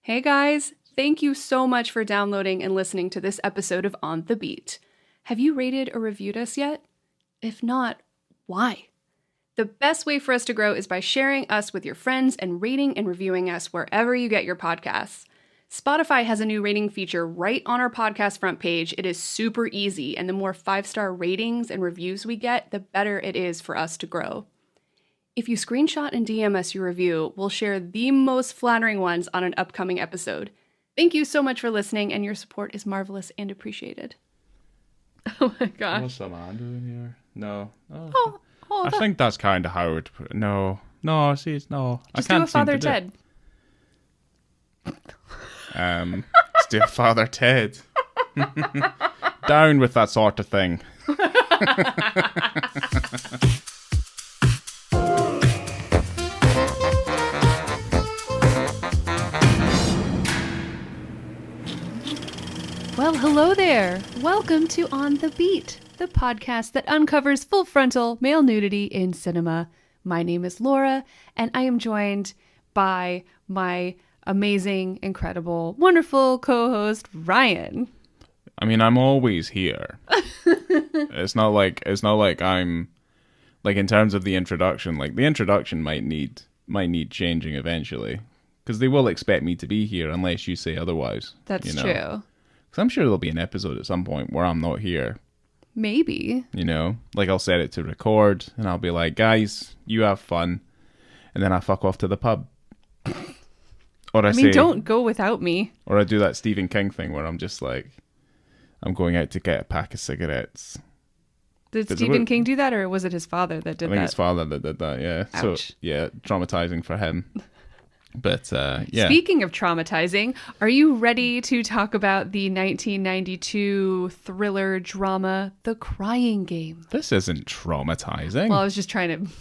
Hey guys, thank you so much for downloading and listening to this episode of On the Beat. Have you rated or reviewed us yet? If not, why? The best way for us to grow is by sharing us with your friends and rating and reviewing us wherever you get your podcasts. Spotify has a new rating feature right on our podcast front page. It is super easy, and the more 5-star ratings and reviews we get, the better it is for us to grow. If you screenshot and DM us your review, we'll share the most flattering ones on an upcoming episode. Thank you so much for listening, and your support is marvelous and appreciated. Oh my gosh. What's Amanda doing here? No. I think that's kind of how it... No. See, no. Just I can't do a Father seem to Ted. Let's do a Father Ted. Down with that sort of thing. Well, hello there. Welcome to On the Beat, the podcast that uncovers full frontal male nudity in cinema. My name is Laura, and I am joined by my amazing, incredible, wonderful co-host, Ryan. I mean, I'm always here. It's not like I'm like in terms of the introduction. Like the introduction might need changing eventually, because they will expect me to be here unless you say otherwise. That's true. Because I'm sure there'll be an episode at some point where I'm not here. Maybe. You know, like I'll set it to record, and I'll be like, "Guys, you have fun," and then I fuck off to the pub. Or I say, don't go without me. Or I do that Stephen King thing where I'm just like, I'm going out to get a pack of cigarettes. Did Stephen King do that, or was it his father that did that? I think his father that did that, yeah. Ouch. So, yeah, traumatizing for him. But, yeah. Speaking of traumatizing, are you ready to talk about the 1992 thriller drama, The Crying Game? This isn't traumatizing. Well, I was just trying to...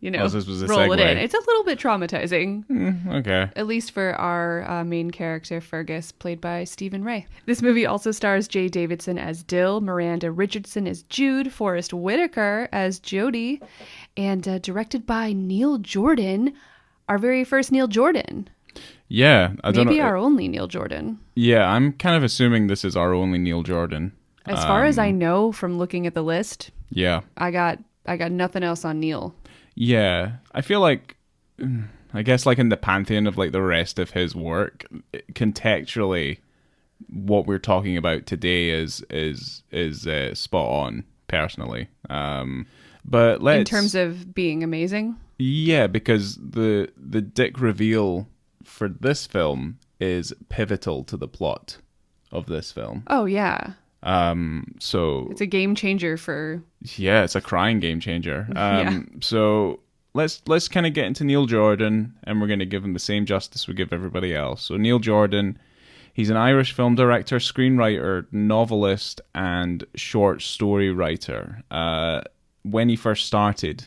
this was a roll it segue. in. It's a little bit traumatizing. Okay. At least for our main character, Fergus, played by Stephen Rea. This movie also stars Jay Davison as Dill, Miranda Richardson as Jude, Forrest Whitaker as Jody, and directed by Neil Jordan, our very first Neil Jordan. Yeah. I don't know. Maybe our only Neil Jordan. Yeah, I'm kind of assuming this is our only Neil Jordan. As far as I know from looking at the list, yeah, I got nothing else on Neil. Yeah, I feel like, I guess like in the pantheon of like the rest of his work, contextually, what we're talking about today is spot on, personally. But let's... In terms of being amazing? Yeah, because the dick reveal for this film is pivotal to the plot of this film. Oh, yeah. So it's a game changer for... Yeah, it's a crying game changer. Yeah. So let's kind of get into Neil Jordan, and we're going to give him the same justice we give everybody else. So Neil Jordan, he's an Irish film director, screenwriter, novelist, and short story writer. When he first started,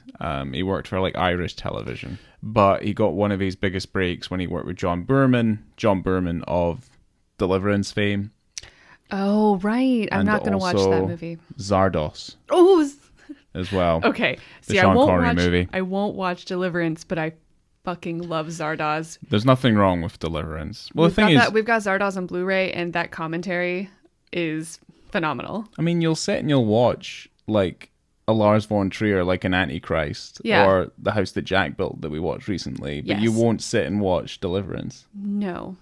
he worked for like Irish television, but he got one of his biggest breaks when he worked with John Boorman of Deliverance fame. Oh, right. I'm not going to watch that movie. Zardos. Oh, as well. Okay. The Sean Connery movie. I won't watch Deliverance, but I fucking love Zardoz. There's nothing wrong with Deliverance. Well, we've got Zardoz on Blu-ray, and that commentary is phenomenal. I mean, you'll sit and you'll watch like a Lars von Trier, like an Antichrist, or The House That Jack Built that we watched recently, but you won't sit and watch Deliverance. No.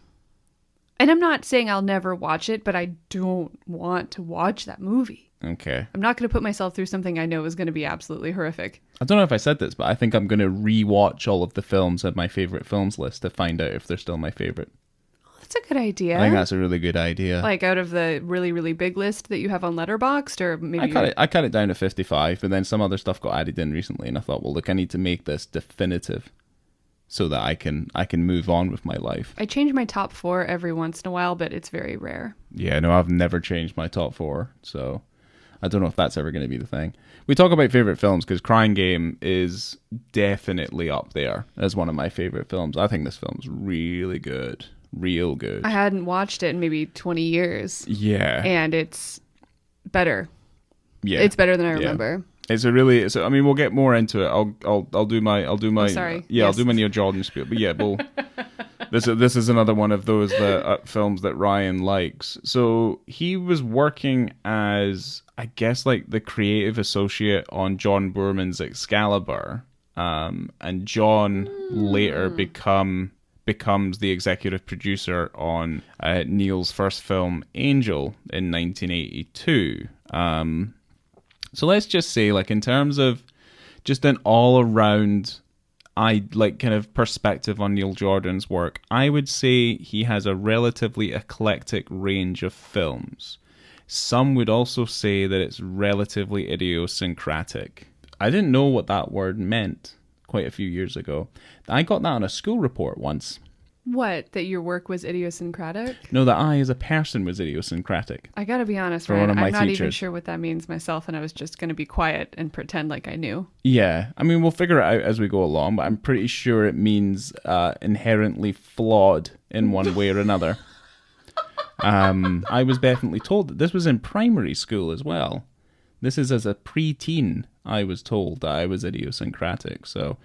And I'm not saying I'll never watch it, but I don't want to watch that movie. Okay. I'm not going to put myself through something I know is going to be absolutely horrific. I don't know if I said this, but I think I'm going to re-watch all of the films on my favorite films list to find out if they're still my favorite. Oh, that's a good idea. I think that's a really good idea. Like out of the really, really big list that you have on Letterboxd, or maybe... I cut it down to 55, but then some other stuff got added in recently, and I thought, well, look, I need to make this definitive so that I can move on with my life. I change my top 4 every once in a while, but it's very rare. Yeah, no, I've never changed my top 4, so I don't know if that's ever going to be the thing. We talk about favorite films because Crying Game is definitely up there as one of my favorite films. I think this film's really good, real good. I hadn't watched it in maybe 20 years. Yeah, and it's better. Yeah, it's better than I remember. I mean, we'll get more into it. I'll do my. Oh, sorry. Yeah, yes. I'll do my Neil Jordan spiel. But yeah, This is another one of those films that Ryan likes. So he was working as, I guess, like the creative associate on John Boorman's Excalibur, and John later becomes the executive producer on Neil's first film, Angel, in 1982. So let's just say, like, in terms of just an all-around kind of perspective on Neil Jordan's work, I would say he has a relatively eclectic range of films. Some would also say that it's relatively idiosyncratic. I didn't know what that word meant quite a few years ago. I got that on a school report once. What? That your work was idiosyncratic? No, that I as a person was idiosyncratic. I gotta be honest, Ryan, I'm not even sure what that means myself, and I was just gonna be quiet and pretend like I knew. Yeah, I mean, we'll figure it out as we go along, but I'm pretty sure it means inherently flawed in one way or another. I was definitely told that this was in primary school as well. This is as a preteen, I was told that I was idiosyncratic, so...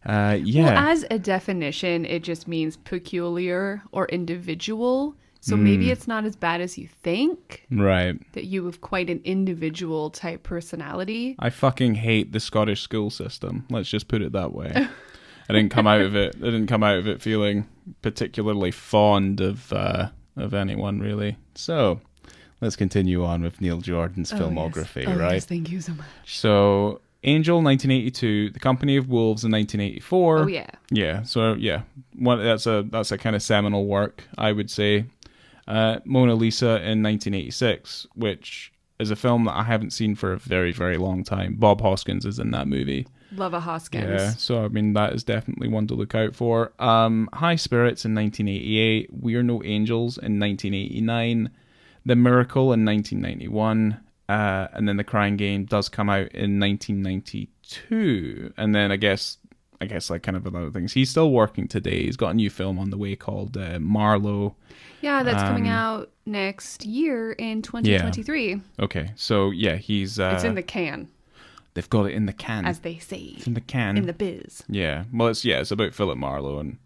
yeah. Well, as a definition, it just means peculiar or individual. So maybe it's not as bad as you think. Right. That you have quite an individual type personality. I fucking hate the Scottish school system. Let's just put it that way. I didn't come out of it feeling particularly fond of anyone, really. So let's continue on with Neil Jordan's filmography, yes. right? Yes, thank you so much. So Angel, 1982. The Company of Wolves in 1984. Oh yeah. Yeah. So yeah, that's a kind of seminal work, I would say. Mona Lisa in 1986, which is a film that I haven't seen for a very, very long time. Bob Hoskins is in that movie. Love a Hoskins. Yeah. So I mean, that is definitely one to look out for. High Spirits in 1988. We're No Angels in 1989. The Miracle in 1991. And then The Crying Game does come out in 1992. And then I guess like kind of other things. He's still working today. He's got a new film on the way called Marlowe. Yeah, that's coming out next year in 2023. Yeah. Okay, so yeah, he's... it's in the can. They've got it in the can. As they say. It's in the can. In the biz. Yeah, well, it's about Philip Marlowe, and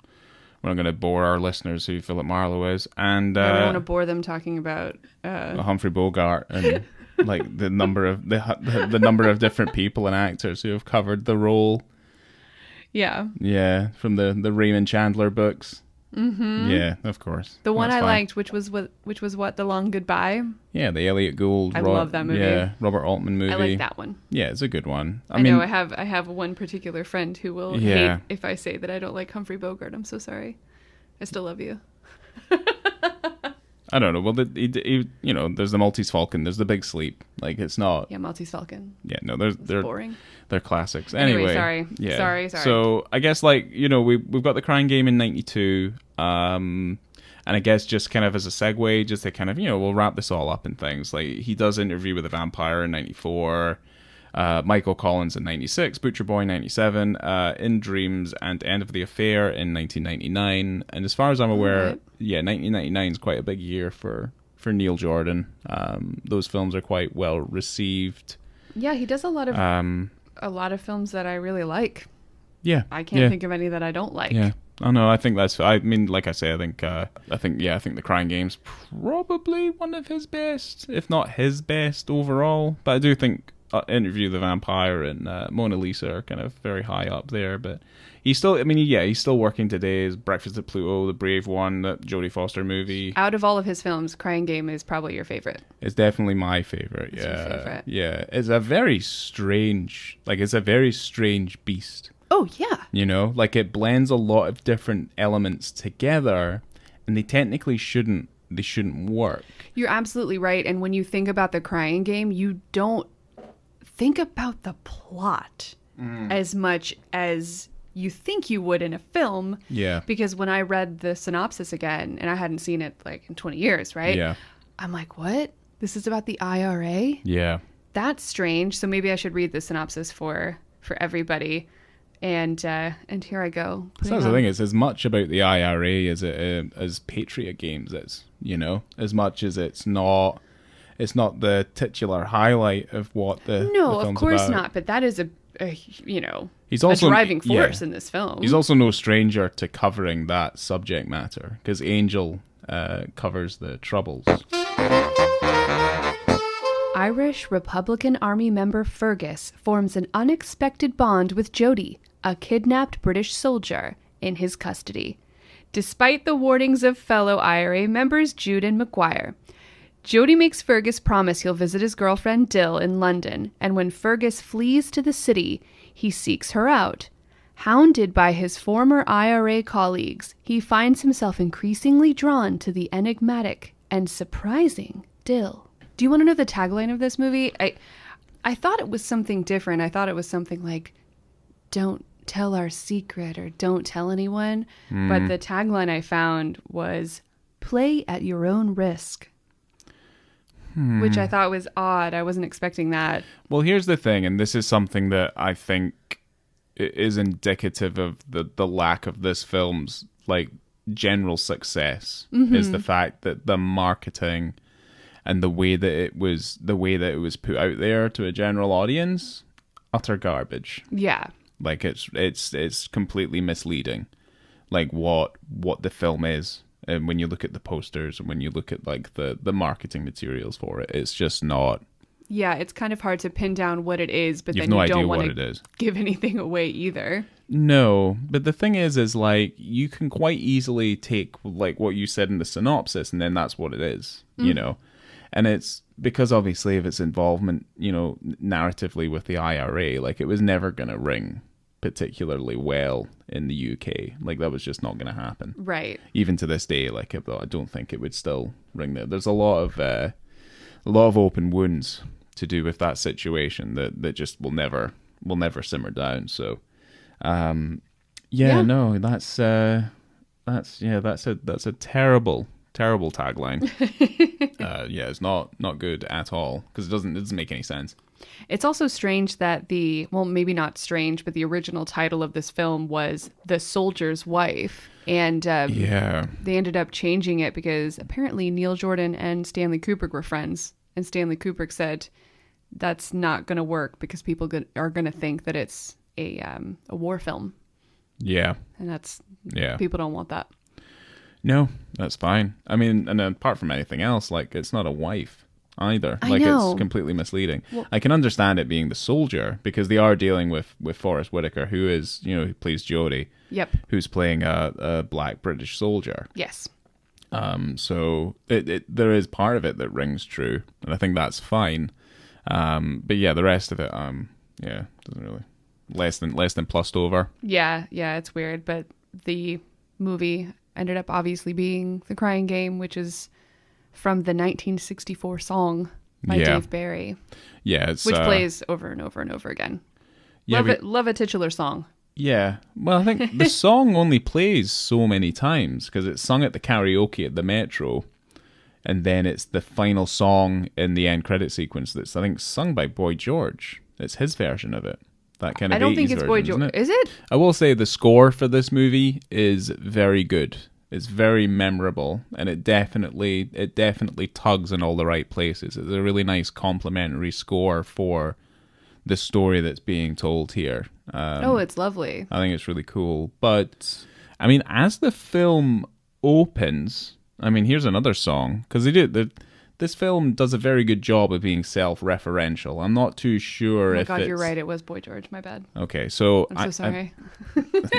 we're not going to bore our listeners who Philip Marlowe is. And I don't want to bore them talking about... Humphrey Bogart and... like the number of the number of different people and actors who have covered the role. Yeah, from the Raymond Chandler books. Mm-hmm. Yeah, of course. The one I liked, which was what, The Long Goodbye. Yeah, the Elliot Gould. I love that movie. Yeah, Robert Altman movie. I like that one. Yeah, it's a good one. I know I have one particular friend who will hate if I say that I don't like Humphrey Bogart. I'm so sorry. I still love you. I don't know. Well, there's the Maltese Falcon. There's the Big Sleep. Like, it's not... Yeah, Maltese Falcon. Yeah, no, they're boring. They're classics. Anyway, sorry. Yeah. Sorry. So, I guess, like, we've got The Crying Game in 92. And I guess just kind of as a segue, just to kind of, we'll wrap this all up in things. Like, he does Interview with a Vampire in 94. Michael Collins in 96, Butcher Boy 97, In Dreams and End of the Affair in 1999. And as far as I'm aware, 1999 is quite a big year for Neil Jordan. Those films are quite well received. Yeah, he does a lot of films that I really like. Yeah, I can't think of any that I don't like. Yeah. Oh no, I think I mean, like I say, I think The Crying Game's probably one of his best, if not his best overall. But I do think Interview the Vampire and Mona Lisa are kind of very high up there, but he's still working today. His Breakfast at Pluto, The Brave One, that Jodie Foster movie. Out of all of his films, Crying Game is probably your favorite. It's definitely my favorite. It's your favorite. Yeah. It's a very strange beast. Oh yeah. Like it blends a lot of different elements together, and they technically shouldn't work. You're absolutely right. And when you think about The Crying Game, you don't think about the plot as much as you think you would in a film. Yeah. Because when I read the synopsis again, and I hadn't seen it like in 20 years, right? Yeah. I'm like, what? This is about the IRA? Yeah. That's strange. So maybe I should read the synopsis for everybody. And here I go. So that's the thing. It's as much about the IRA as Patriot Games is, as much as it's not the titular highlight of what the No, film's of course about. not. But that is a he's also a driving force in this film. He's also no stranger to covering that subject matter, because Angel covers the Troubles. Irish Republican Army member Fergus forms an unexpected bond with Jody, a kidnapped British soldier, in his custody. Despite the warnings of fellow IRA members Jude and McGuire, Jody makes Fergus promise he'll visit his girlfriend Dill in London, and when Fergus flees to the city, he seeks her out. Hounded by his former IRA colleagues, he finds himself increasingly drawn to the enigmatic and surprising Dill. Do you want to know the tagline of this movie? I thought it was something different. I thought it was something like, "Don't tell our secret," or "Don't tell anyone." But the tagline I found was, "Play at your own risk." Which I thought was odd. I wasn't expecting that. Well, here's the thing, and this is something that I think is indicative of the lack of this film's like general success, is the fact that the marketing and the way that it was put out there to a general audience, utter garbage. Yeah. Like it's completely misleading, like what the film is, and when you look at the posters and when you look at like the marketing materials for it, it's just not. Yeah, it's kind of hard to pin down what it is, but then you don't want to give anything away either. No, but the thing is like you can quite easily take like what you said in the synopsis, and then that's what it is, you know. And it's because obviously of its involvement, narratively with the IRA, like it was never going to ring particularly well in the UK. Like that was just not going to happen. Right. Even to this day, like I don't think it would still ring there. There's a lot of open wounds to do with that situation that just will never simmer down. So, no, that's a terrible tagline. It's not good at all, because it doesn't make any sense. It's also strange that maybe not strange, but the original title of this film was The Soldier's Wife. And they ended up changing it because apparently Neil Jordan and Stanley Kubrick were friends. And Stanley Kubrick said that's not going to work because people are going to think that it's a war film. Yeah. And people don't want that. No, that's fine. I mean, and apart from anything else, like it's not a wife either. It's completely misleading. Well, I can understand it being the soldier because they are dealing with Forrest Whitaker, who plays Jodie. Yep. Who's playing a black British soldier. Yes. So there is part of it that rings true, and I think that's fine. But yeah, the rest of it, doesn't really less than plussed over. Yeah, it's weird, but the movie ended up obviously being The Crying Game, which is from the 1964 song by Dave Barry. Yeah, which plays over and over and over again. Yeah, love a titular song. Yeah, well, I think the song only plays so many times because it's sung at the karaoke at the Metro, and then it's the final song in the end credit sequence that's, I think, sung by Boy George. It's his version of it. That kind of I don't think it's Boy George. Is it? I will say the score for this movie is very good. It's very memorable, and it definitely tugs in all the right places. It's a really nice complimentary score for the story that's being told here. It's lovely. I think it's really cool. But, I mean, as the film opens, I mean, here's another song, because this film does a very good job of being self-referential. I'm not too sure if you're right, it was Boy George, my bad. Okay, so... I'm so sorry.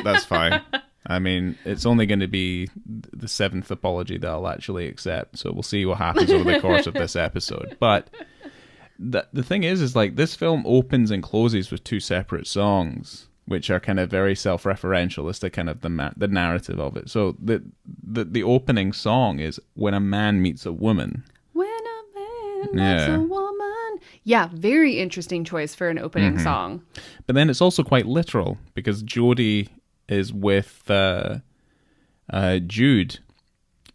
That's fine. I mean, it's only going to be the 7th apology that I'll actually accept, so we'll see what happens over the course of this episode. But the thing is like this film opens and closes with 2 separate songs, which are kind of very self-referential as to kind of the narrative of it. So the opening song is When a Man Meets a Woman. When a man meets a woman. Yeah, very interesting choice for an opening song. But then it's also quite literal, because Jodie is with Jude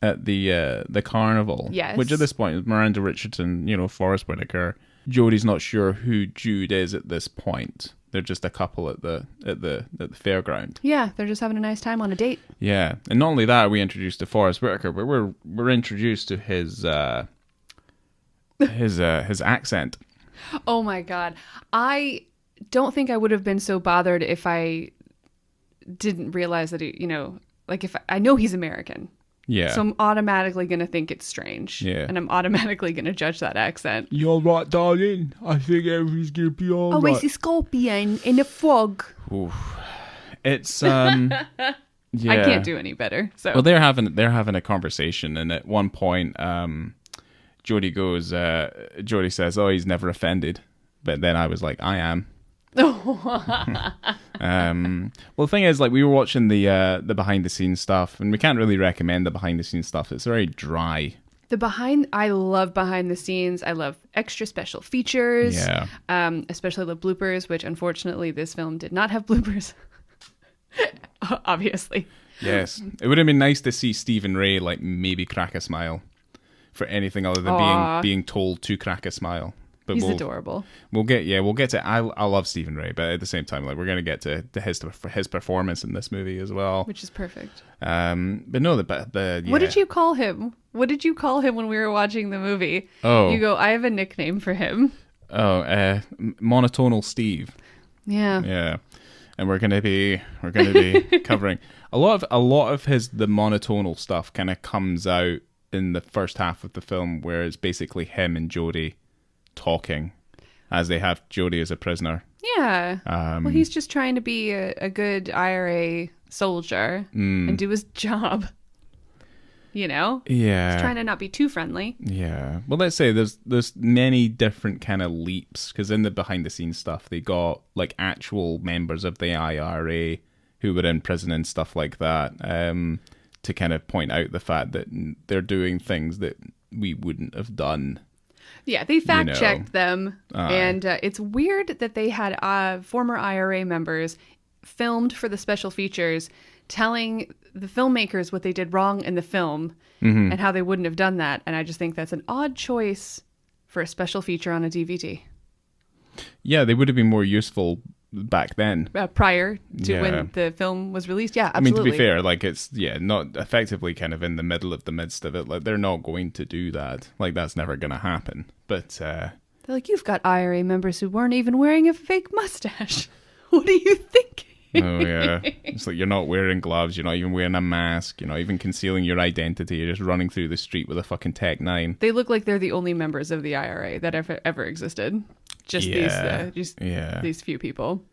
at the carnival. Yes. Which at this point is Miranda Richardson, Forrest Whitaker. Jodie's not sure who Jude is at this point. They're just a couple at the fairground. Yeah, they're just having a nice time on a date. Yeah, and not only that are we introduced to Forrest Whitaker, but we're introduced to his accent. Oh my god, I don't think I would have been so bothered if I didn't realize that if I know he's American. Yeah. So I'm automatically going to think it's strange. Yeah. And I'm automatically going to judge that accent. You're right, darling. I think everything's going to be all right. Oh, it's a scorpion in a frog. Oof. It's, yeah. I can't do any better. So. Well, they're having a conversation, and at one point, Jodie says, "Oh, he's never offended," but then I was like, "I am." Well, the thing is, like, we were watching the behind the scenes stuff, and we can't really recommend the behind the scenes stuff. It's very dry. I love behind the scenes. I love extra special features. Yeah. Especially the bloopers, which unfortunately this film did not have bloopers. Obviously. Yes. It would have been nice to see Stephen Rea like maybe crack a smile for anything other than being told to crack a smile. But he's adorable. We'll get to. I love Stephen Rea, but at the same time, like, we're gonna get to his performance in this movie as well, which is perfect. But no, yeah. What did you call him? What did you call him when we were watching the movie? Oh, you go. I have a nickname for him. Oh, monotonal Steve. Yeah. Yeah, and we're gonna be covering a lot of the monotonal stuff. Kind of comes out in the first half of the film, where it's basically him and Jodie talking as they have Jodie as a prisoner. Yeah. Well, he's just trying to be a good IRA soldier and do his job. Yeah. He's trying to not be too friendly. Yeah. Well, let's say there's many different kind of leaps, because in the behind the scenes stuff, they got like actual members of the IRA who were in prison and stuff like that, to kind of point out the fact that they're doing things that we wouldn't have done. Yeah, they fact-checked them, and it's weird that they had former IRA members filmed for the special features telling the filmmakers what they did wrong in the film and how they wouldn't have done that, and I just think that's an odd choice for a special feature on a DVD. Yeah, they would have been more useful back then. Prior to when the film was released. Yeah, absolutely. I mean, to be fair, like, it's, not effectively kind of in the midst of it. Like, they're not going to do that. Like, that's never going to happen. But, they're like, you've got IRA members who weren't even wearing a fake mustache. What are you thinking? Oh, yeah. It's like, you're not wearing gloves. You're not even wearing a mask. You're not even concealing your identity. You're just running through the street with a fucking Tech 9. They look like they're the only members of the IRA that ever existed. Just these few people.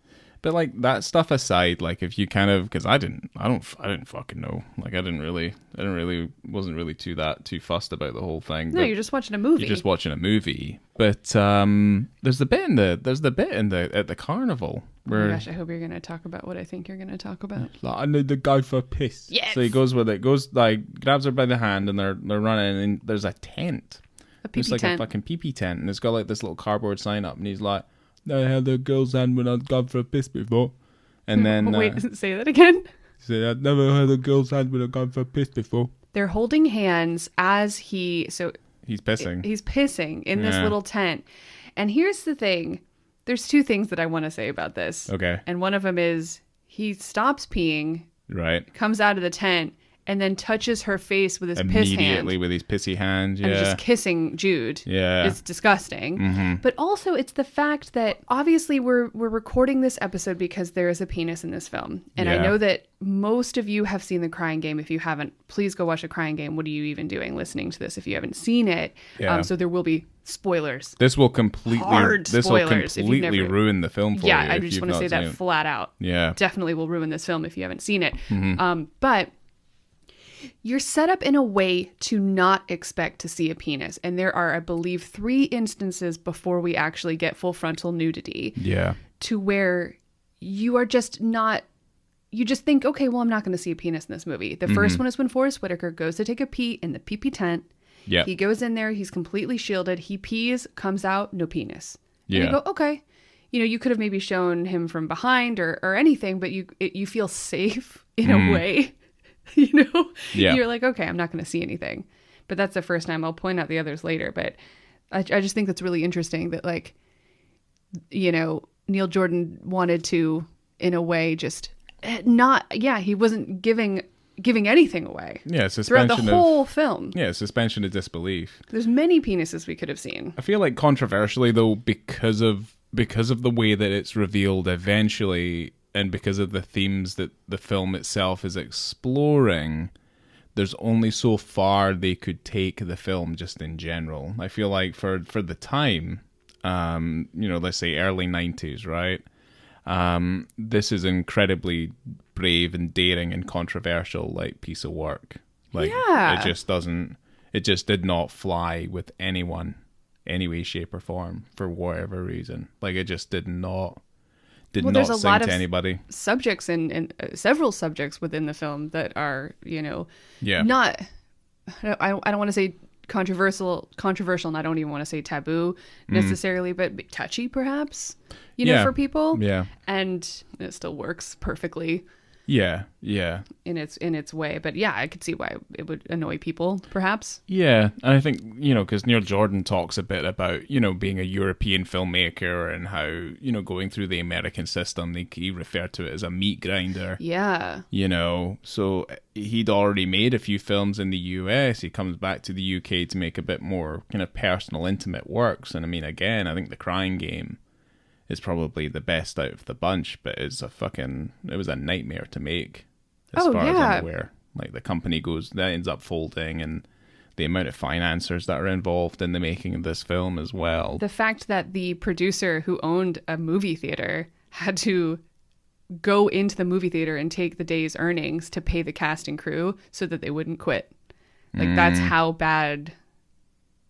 But, like, that stuff aside, like, if you kind of, because I didn't fucking know. Like, wasn't really too fussed about the whole thing. No, you're just watching a movie. You're just watching a movie. But there's the bit at the carnival where. Oh my gosh, I hope you're gonna talk about what I think you're gonna talk about. Like, I need to go for a piss. Yes. So he goes with it. Grabs her by the hand, and they're running, and there's a tent. It's like a fucking pee-pee tent, and it's got like this little cardboard sign up, and he's like, "I held a girl's hand when I'd gone for a piss before." And then wait, say that again. He said, "I'd never held a girl's hand when I'd gone for a piss before." They're holding hands as he's pissing. He's pissing in this little tent. And here's the thing. There's two things that I want to say about this. Okay. And one of them is he stops peeing. Right. Comes out of the tent and then touches her face with his piss hand. Immediately with his pissy hand, yeah. And just kissing Jude. Yeah. It's disgusting. Mm-hmm. But also it's the fact that obviously we're recording this episode because there is a penis in this film. And I know that most of you have seen The Crying Game. If you haven't, please go watch The Crying Game. What are you even doing listening to this if you haven't seen it? Yeah. So there will be spoilers. This will completely ruin the film for you. Yeah, I just want to say that flat out. Yeah. Definitely will ruin this film if you haven't seen it. Mm-hmm. But you're set up in a way to not expect to see a penis. And there are, I believe, 3 instances before we actually get full frontal nudity. Yeah. To where you are just not, you just think, okay, well, I'm not going to see a penis in this movie. The first one is when Forrest Whitaker goes to take a pee in the pee-pee tent. Yeah. He goes in there, he's completely shielded. He pees, comes out, no penis. Yeah. And you go, okay. You could have maybe shown him from behind or anything, but you feel safe in a way. Yeah. You're like, okay, I'm not going to see anything. But that's the first time. I'll point out the others later. But I just think that's really interesting that, like, Neil Jordan wanted to, in a way, just he wasn't giving anything away. Yeah, suspension throughout the whole film. Yeah, suspension of disbelief. There's many penises we could have seen. I feel like controversially, though, because of because of the way that it's revealed eventually, and because of the themes that the film itself is exploring, there's only so far they could take the film just in general. I feel like for the time, let's say early 90s, right? This is incredibly brave and daring and controversial, like, piece of work. Like, yeah. It just did not fly with anyone, any way, shape, or form, for whatever reason. Like, it just did not sing to anybody. Subjects and several subjects within the film that are, not, I don't want to say controversial, and I don't even want to say taboo necessarily, but touchy perhaps, for people. Yeah. And it still works perfectly. Yeah. In its way, but yeah, I could see why it would annoy people, perhaps. Yeah, and I think, because Neil Jordan talks a bit about, being a European filmmaker and how, going through the American system, he referred to it as a meat grinder. Yeah. So he'd already made a few films in the US. He comes back to the UK to make a bit more kind of personal, intimate works. And I mean, again, I think The Crying Game is probably the best out of the bunch, but it was a nightmare to make, as far as I'm aware. Like, the company that ends up folding, and the amount of financiers that are involved in the making of this film as well. The fact that the producer who owned a movie theater had to go into the movie theater and take the day's earnings to pay the cast and crew so that they wouldn't quit. Like, that's how bad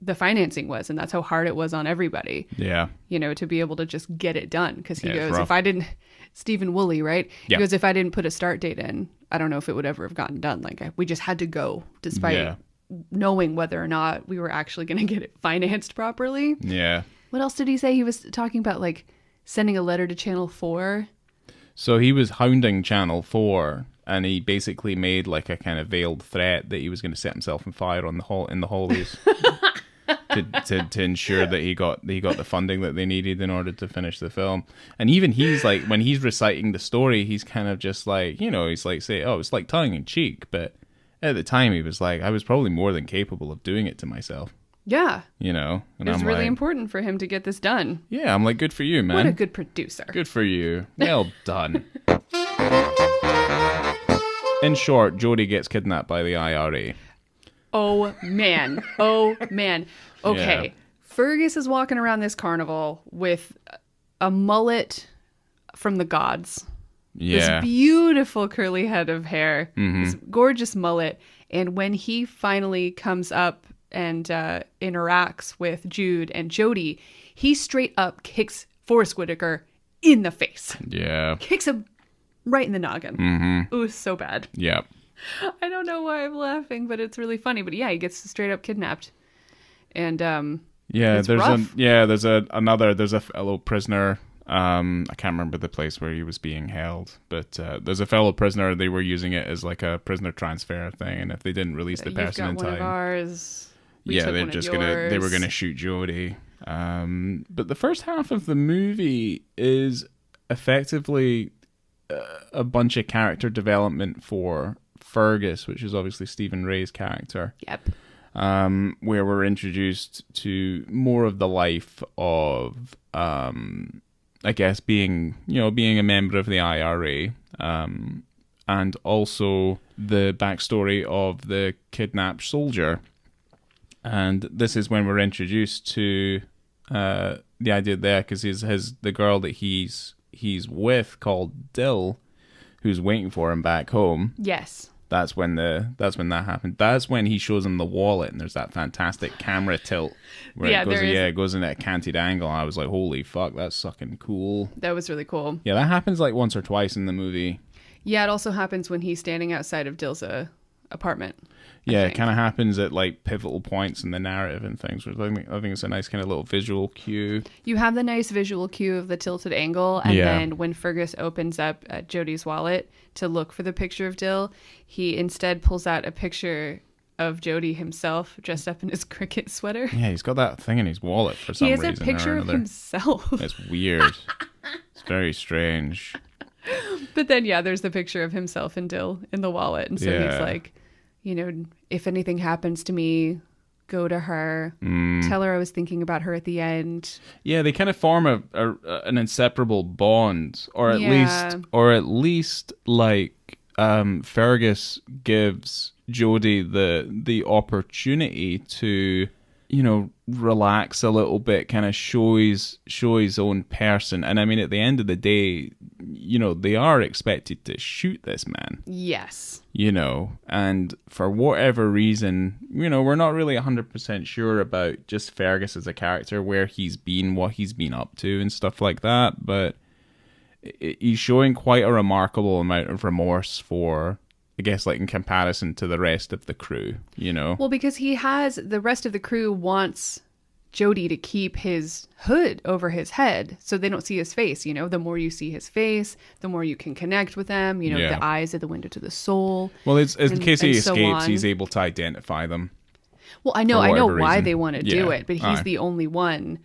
the financing was, and that's how hard it was on everybody. Yeah. To be able to just get it done. Because he goes, rough. if I didn't, Stephen Woolley, right? Yeah. He goes, if I didn't put a start date in, I don't know if it would ever have gotten done. Like, we just had to go, despite knowing whether or not we were actually going to get it financed properly. Yeah. What else did he say? He was talking about, like, sending a letter to Channel 4. So he was hounding Channel 4, and he basically made, like, a kind of veiled threat that he was going to set himself on fire in the hallways. to ensure that he got the funding that they needed in order to finish the film. And even he's like, when he's reciting the story, he's kind of just like, he's like, say, oh, it's like tongue in cheek, but at the time he was like, I was probably more than capable of doing it to myself. Yeah. And it was really important for him to get this done. Yeah, I'm like, good for you, man. What a good producer. Good for you. Well done. In short, Jodie gets kidnapped by the IRA. Oh, man. Okay. Yeah. Fergus is walking around this carnival with a mullet from the gods. Yeah. This beautiful curly head of hair. This gorgeous mullet. And when he finally comes up and interacts with Jude and Jodie, he straight up kicks Forrest Whitaker in the face. Yeah. Kicks him right in the noggin. It was so bad. Yeah. I don't know why I'm laughing, but it's really funny. But yeah, he gets straight up kidnapped. And there's a fellow prisoner. I can't remember the place where he was being held, but there's a fellow prisoner. They were using it as like a prisoner transfer thing, and if they didn't release the person in time, one of ours. They were gonna shoot Jodie. But the first half of the movie is effectively a bunch of character development for Fergus, which is obviously Stephen Rea's character. Yep. Where we're introduced to more of the life of, I guess, being a member of the IRA, and also the backstory of the kidnapped soldier. And this is when we're introduced to the idea there, because the girl that he's with, called Dill, who's waiting for him back home. Yes. That's when that happened. That's when he shows him the wallet, and there's that fantastic camera tilt where it goes in at a canted angle. I was like, holy fuck, that's fucking cool. That was really cool. Yeah, that happens like once or twice in the movie. Yeah, it also happens when he's standing outside of Dill's apartment. Yeah, it kind of happens at like pivotal points in the narrative and things, which I think it's a nice kind of little visual cue. You have the nice visual cue of the tilted angle, and then when Fergus opens up Jodie's wallet to look for the picture of Dill, he instead pulls out a picture of Jodie himself dressed up in his cricket sweater. Yeah, he's got that thing in his wallet for some reason. He has a picture of himself. It's weird. It's very strange. But then, there's the picture of himself and Dill in the wallet, and so he's like, if anything happens to me, go to her, tell her I was thinking about her at the end. Yeah, they kind of form an inseparable bond, or at least like Fergus gives Jodie the opportunity to, you know, relax a little bit, kind of show his own person. And I mean, at the end of the day, you know, they are expected to shoot this man. Yes. You know, and for whatever reason, you know, we're not really 100% sure about just Fergus as a character, where he's been, what he's been up to and stuff like that. But he's showing quite a remarkable amount of remorse for, I guess, like in comparison to the rest of the crew, you know? Well, because the rest of the crew wants Jodie to keep his hood over his head so they don't see his face, you know? The more you see his face, the more you can connect with them, you know, the eyes are the window to the soul. Well, it's in case he escapes, he's able to identify them. Well, I know why they want to do it, but he's the only one.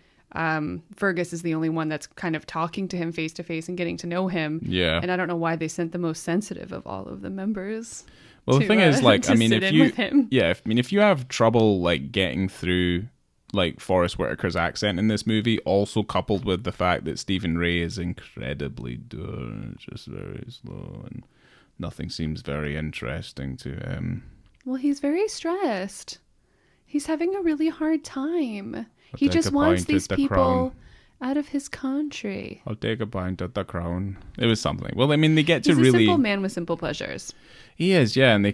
Fergus is the only one that's kind of talking to him face to face and getting to know him. Yeah. And I don't know why they sent the most sensitive of all of the members. Well, the thing is, like, I mean, if you have trouble like getting through like Forrest Whitaker's accent in this movie, also coupled with the fact that Stephen Rea is incredibly dull, just very slow, and nothing seems very interesting to him. Well, he's very stressed. He's having a really hard time. He just wants these people out of his country. I'll take a pint at the Crown. It was something. Well, I mean, they get to He's really... He's a simple man with simple pleasures. He is, yeah, and they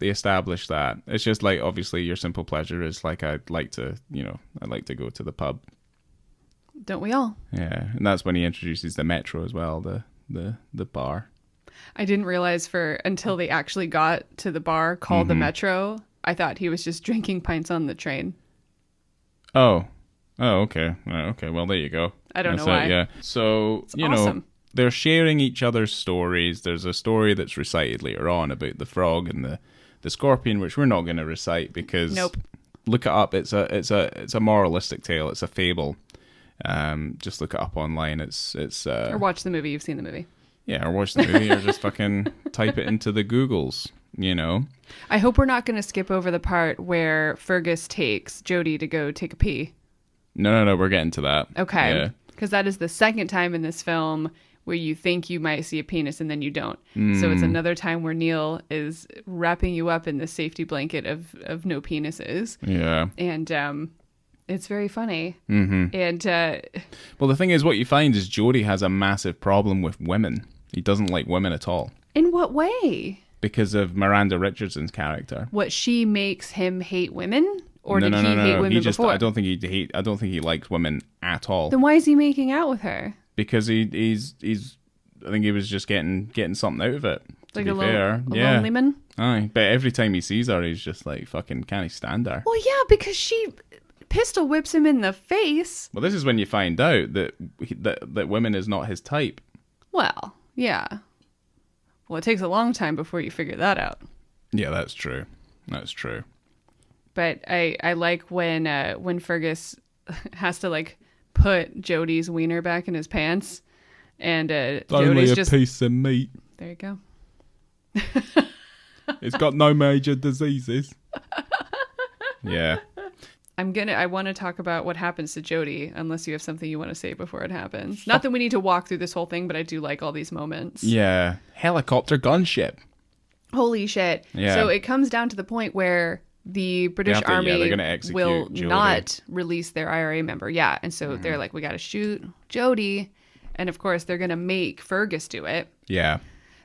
establish that. It's just like, obviously, your simple pleasure is like, I'd like to go to the pub. Don't we all? Yeah, and that's when he introduces the Metro as well, the bar. I didn't realize until they actually got to the bar called the Metro, I thought he was just drinking pints on the train. Oh, okay. Okay, well, there you go. I don't know why. Yeah. So, it's awesome. They're sharing each other's stories. There's a story that's recited later on about the frog and the scorpion, which we're not going to recite because look it up. It's a moralistic tale. It's a fable. Just look it up online. It's or watch the movie. You've seen the movie. Yeah, or watch the movie, or just fucking type it into the Googles. You know. I hope we're not going to skip over the part where Fergus takes Jodie to go take a pee. No, we're getting to that. Okay. Because that is the second time in this film where you think you might see a penis and then you don't. So it's another time where Neil is wrapping you up in the safety blanket of no penises. Yeah. And it's very funny. Mm-hmm. And well, the thing is, what you find is Jodie has a massive problem with women. He doesn't like women at all. In what way? Because of Miranda Richardson's character. What, she makes him hate women? Or did he hate women before? I don't think he liked women at all. Then why is he making out with her? Because he's I think he was just getting something out of it. Like a lonely man? Aye. But every time he sees her, he's just like, fucking, can't he stand her? Well, yeah, because she pistol whips him in the face. Well, this is when you find out that women is not his type. Well, yeah. Well, it takes a long time before you figure that out. Yeah, that's true. But I like when Fergus has to like put Jodie's wiener back in his pants, and Jodie's just a piece of meat. There you go. It's got no major diseases. Yeah. I want to talk about what happens to Jodie, unless you have something you want to say before it happens. Not that we need to walk through this whole thing, but I do like all these moments. Yeah. Helicopter gunship. Holy shit. Yeah. So it comes down to the point where the British Army will not release their IRA member. Yeah. And so they're like, we got to shoot Jodie. And of course, they're going to make Fergus do it. Yeah.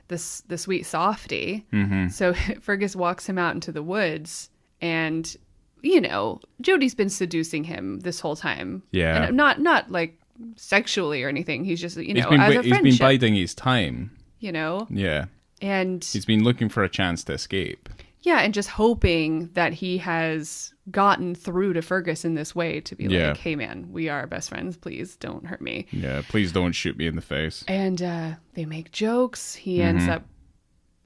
The sweet softy. Mm-hmm. So Fergus walks him out into the woods, and, you know, Jodie's been seducing him this whole time. Yeah. And not like sexually or anything. He's just, you know, as a friendship. He's been biding his time. You know? Yeah. And he's been looking for a chance to escape. Yeah, and just hoping that he has gotten through to Fergus in this way to be like, hey man, we are best friends. Please don't hurt me. Yeah, please don't shoot me in the face. And they make jokes. He ends up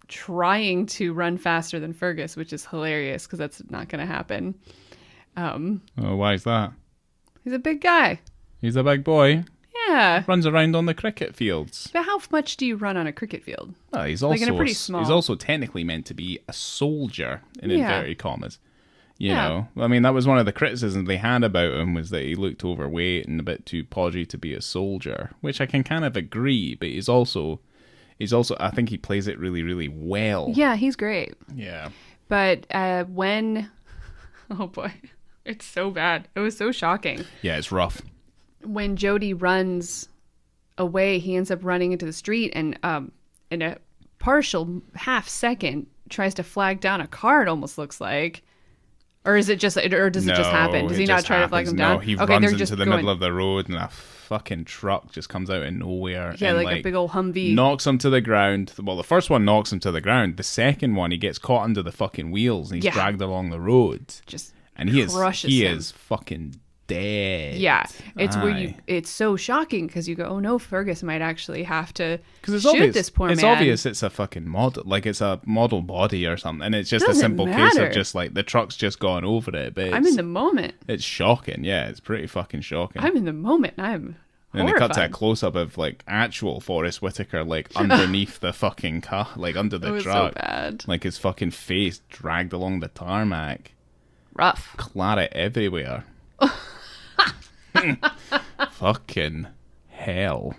trying to run faster than Fergus, which is hilarious because that's not going to happen. Why is that? He's a big guy. He's a big boy. Yeah. Runs around on the cricket fields. But how much do you run on a cricket field? Well, he's also pretty small. He's also technically meant to be a soldier, in inverted commas. You know, I mean, that was one of the criticisms they had about him, was that he looked overweight and a bit too podgy to be a soldier, which I can kind of agree. But he's also, I think he plays it really, really well. Yeah, he's great. Yeah. But when, oh boy, it's so bad. It was so shocking. Yeah, it's rough. When Jody runs away, he ends up running into the street, and in a partial half second tries to flag down a car. It almost looks like. Or is it just, or does it just happen? Does he not try to flag him down? No, he runs into the middle of the road and a fucking truck just comes out of nowhere. Yeah, and like a big old Humvee. Knocks him to the ground. Well, the first one knocks him to the ground. The second one, he gets caught under the fucking wheels and he's dragged along the road. And he is fucking dead. Yeah, it's where it's so shocking because you go, oh no, Fergus might actually have to shoot obvious, this poor man. It's obvious it's a fucking model, like it's a model body or something, and it's just a simple case of just like the truck's just gone over it. But I'm in the moment. It's shocking. Yeah, it's pretty fucking shocking. I'm in the moment. I'm and they cut to a close up of like actual Forrest Whitaker like underneath the fucking car, like under the truck. So bad. Like his fucking face dragged along the tarmac. Rough. Claret everywhere. Fucking hell.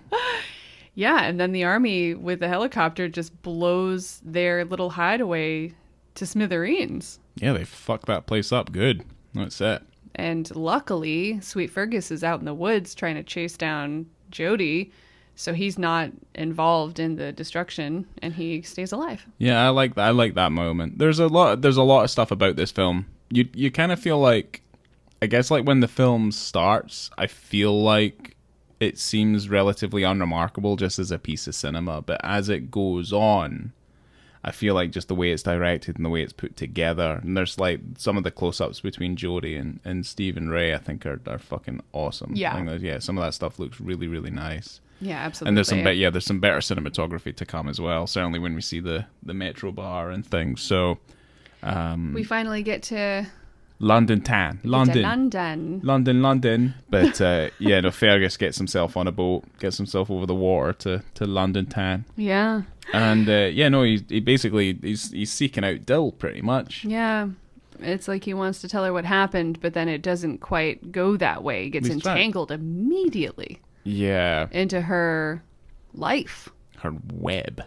Yeah, and then the army with the helicopter just blows their little hideaway to smithereens. Yeah, they fucked that place up good. That's it. And luckily, Sweet Fergus is out in the woods trying to chase down Jody, so he's not involved in the destruction, and he stays alive. Yeah, I like that. I like that moment. There's a lot of stuff about this film. You kind of feel like, I guess, like when the film starts, I feel like it seems relatively unremarkable just as a piece of cinema. But as it goes on, I feel like just the way it's directed and the way it's put together, and there's like some of the close-ups between Jodie and Stephen Rea, I think are fucking awesome. Yeah. Some of that stuff looks really, really nice. Yeah, absolutely. And there's some better cinematography to come as well. Certainly when we see the Metro bar and things. So we finally get to London. But Fergus gets himself on a boat, gets himself over the water to London town. Yeah. And he basically he's seeking out Dill pretty much. Yeah. It's like he wants to tell her what happened, but then it doesn't quite go that way. He gets entangled immediately. Yeah. Into her life. Her web.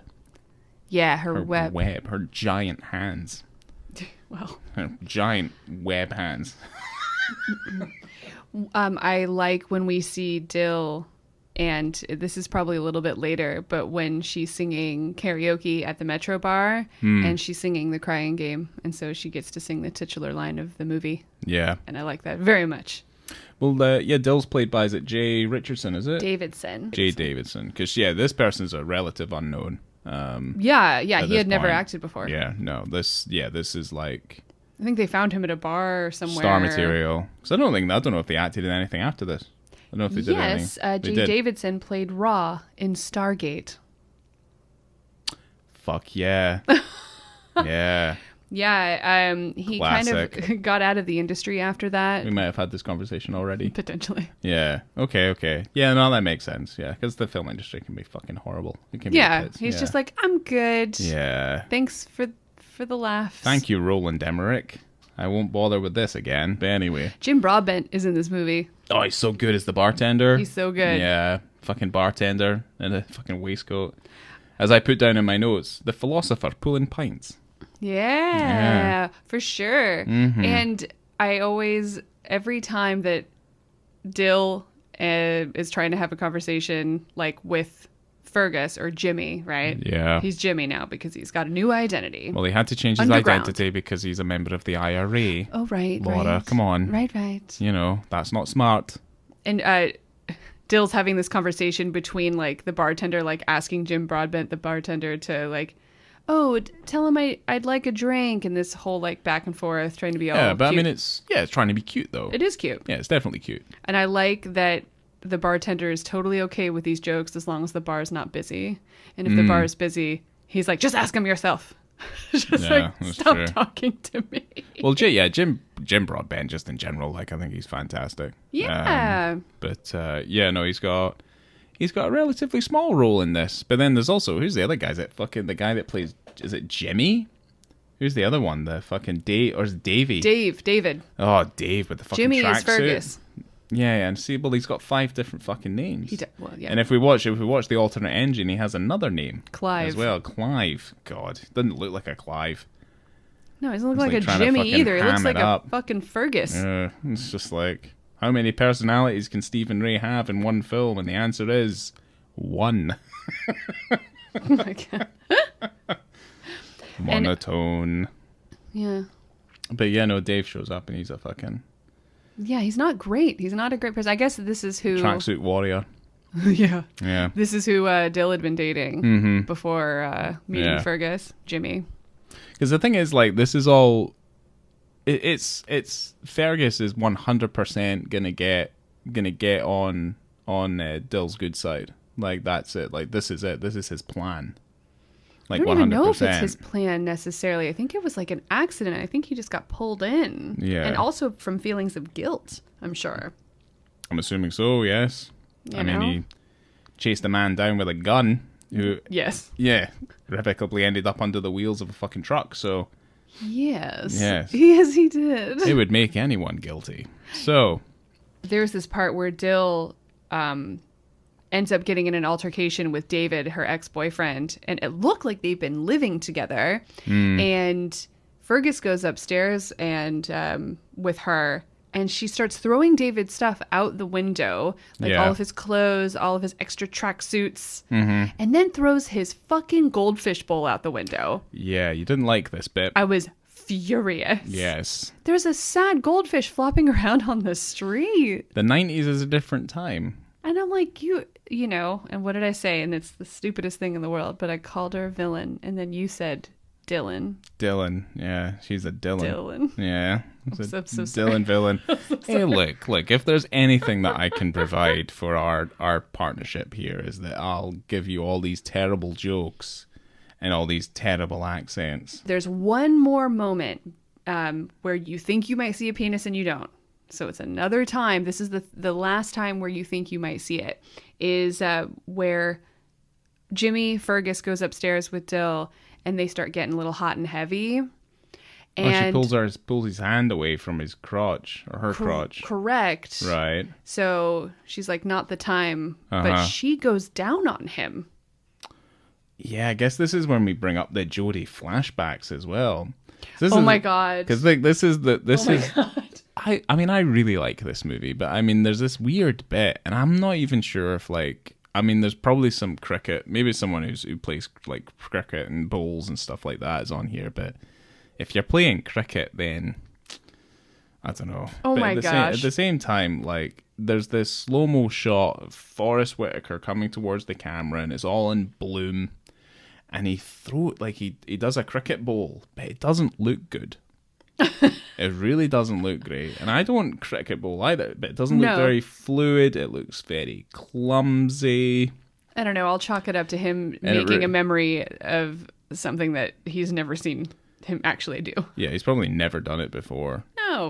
Yeah, her web. Her giant hands. Well, giant web hands. I like when we see Dill, and this is probably a little bit later, but when she's singing karaoke at the Metro bar, and she's singing The Crying Game, and so she gets to sing the titular line of the movie. Yeah. And I like that very much. Well, Dill's played by, is it Jay Richardson, is it? Davidson. Jay Davidson. Because, this person's a relative unknown. He had never acted before. Yeah, no, this is like, I think they found him at a bar somewhere. Star material. Because I don't know if they acted in anything after this. I don't know if they did anything. Yes, Jay Davidson played Raw in Stargate. Fuck yeah. Yeah. Yeah, he Classic. kind of got out of the industry after that. We might have had this conversation already. Potentially. Yeah. Okay. Yeah, no, that makes sense. Yeah, because the film industry can be fucking horrible. It can be he's just like, I'm good. Yeah. Thanks for the laughs. Thank you, Roland Emmerich. I won't bother with this again. But anyway. Jim Broadbent is in this movie. Oh, he's so good as the bartender. He's so good. Yeah, fucking bartender in a fucking waistcoat. As I put down in my notes, the philosopher pulling pints. Yeah, for sure. Mm-hmm. And I always, every time that Dill is trying to have a conversation like with Fergus or Jimmy, right? Yeah. He's Jimmy now because he's got a new identity. Well, he had to change his identity because he's a member of the IRA. Oh, right. Laura, come on. Right. That's not smart. And Dill's having this conversation between like the bartender, like asking Jim Broadbent, the bartender, to like, oh, tell him I'd like a drink, and this whole like back and forth trying to be all cute. Yeah, but I mean, it's trying to be cute though. It is cute. Yeah, it's definitely cute. And I like that the bartender is totally okay with these jokes as long as the bar's not busy. And if the bar is busy, he's like, just ask him yourself. Stop talking to me. Well, Jim Broadbent just in general, like I think he's fantastic. Yeah. He's got a relatively small role in this. But then there's also, who's the other guy? The guy that plays, is it Jimmy? Who's the other one? The fucking Dave, or is it Davey? David. Oh, Dave with the fucking Jimmy is tracksuit. Fergus. Yeah, and see, well, he's got 5 different fucking names. Well, yeah. And if we watch the alternate engine, he has another name. Clive. As well, Clive. God, doesn't look like a Clive. No, he doesn't look like a trying to Jimmy fucking either. He looks ham like it a up. fucking Fergus. It's just like, how many personalities can Stephen Rea have in one film? And the answer is 1. Oh my God. Monotone. Yeah. But yeah, no, Dave shows up and he's a fucking Yeah, he's not great. He's not a great person. I guess this is who... tracksuit warrior. Yeah. Yeah. This is who Dill had been dating before meeting Fergus, Jimmy. Because the thing is, like, this is all... It's Fergus is 100% gonna get on Dill's good side. Like, that's it. Like, this is it. This is his plan. Like, I don't 100%. even know if it's his plan necessarily. I think it was like an accident. I think he just got pulled in. Yeah. And also from feelings of guilt, I'm sure. I'm assuming so, yes. You I mean, know? he chased a man down with a gun who, Yes. yeah, irrevocably ended up under the wheels of a fucking truck, so Yes. Yes. Yes, he did. it would make anyone guilty. So, There's this part where Dill ends up getting in an altercation with David, her ex-boyfriend, and it looked like they've been living together. And Fergus goes upstairs and with her, and she starts throwing David's stuff out the window, like Yeah. all of his clothes, all of his extra tracksuits, and then throws his fucking goldfish bowl out the window. yeah, you didn't like this bit. I was furious. Yes. There's a sad goldfish flopping around on the street. The 90s is a different time. And I'm like, you know, and what did I say? And it's the stupidest thing in the world, but I called her a villain. And then you said Dylan. Dylan, yeah, she's a Dylan. Dylan. Yeah, it's I'm a so sorry. Dylan villain. Hey, look, if there's anything that I can provide for our partnership here is that I'll give you all these terrible jokes and all these terrible accents. There's one more moment where you think you might see a penis and you don't. So it's another time. This is the last time where you think you might see it. Is where Jimmy Fergus goes upstairs with Dill and they start getting a little hot and heavy. And she pulls his hand away from his crotch, or her crotch. Correct. Right. So she's like, not the time. But she goes down on him. Yeah, I guess this is when we bring up the Jodie flashbacks as well. My God. Because like this is God. I mean, I really like this movie, but I mean, there's this weird bit, and I'm not even sure if like, I mean, there's probably some cricket, maybe someone who plays like cricket and bowls and stuff like that is on here, but if you're playing cricket, then I don't know. Oh But my gosh. At the same time, like, there's this slow-mo shot of Forrest Whitaker coming towards the camera, and it's all in bloom, and he does a cricket bowl, but it doesn't look good. It really doesn't look great. And I don't cricket bowl either, but it doesn't look very fluid. It looks very clumsy. I don't know. I'll chalk it up to him making a memory of something that he's never seen him actually do. Yeah, he's probably never done it before.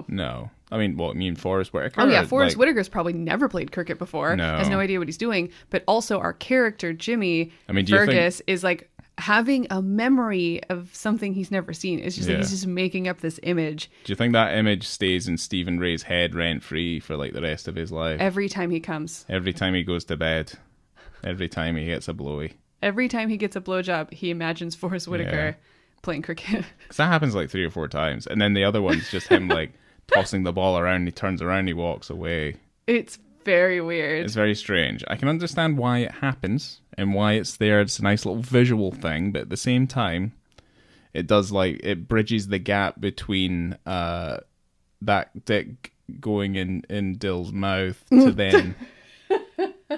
No. I mean, what, you mean Forrest Whitaker? Oh, yeah. Forrest Whitaker's probably never played cricket before. No. Has no idea what he's doing. But also our character, Jimmy do you Fergus, is like having a memory of something he's never seen. It's just like he's just making up this image. Do you think that image stays in Stephen Rea's head rent-free for like the rest of his life? Every time he comes. Every time he goes to bed. Every time he gets a blowy. Every time he gets a blowjob, he imagines Forrest Whitaker playing cricket. Because that happens like 3 or 4 times. And then the other one's just him like tossing the ball around. He turns around, he walks away. It's very weird. It's very strange. I can understand why it happens and why it's there. It's a nice little visual thing. But at the same time, it does like, it bridges the gap between that dick going in Dill's mouth to then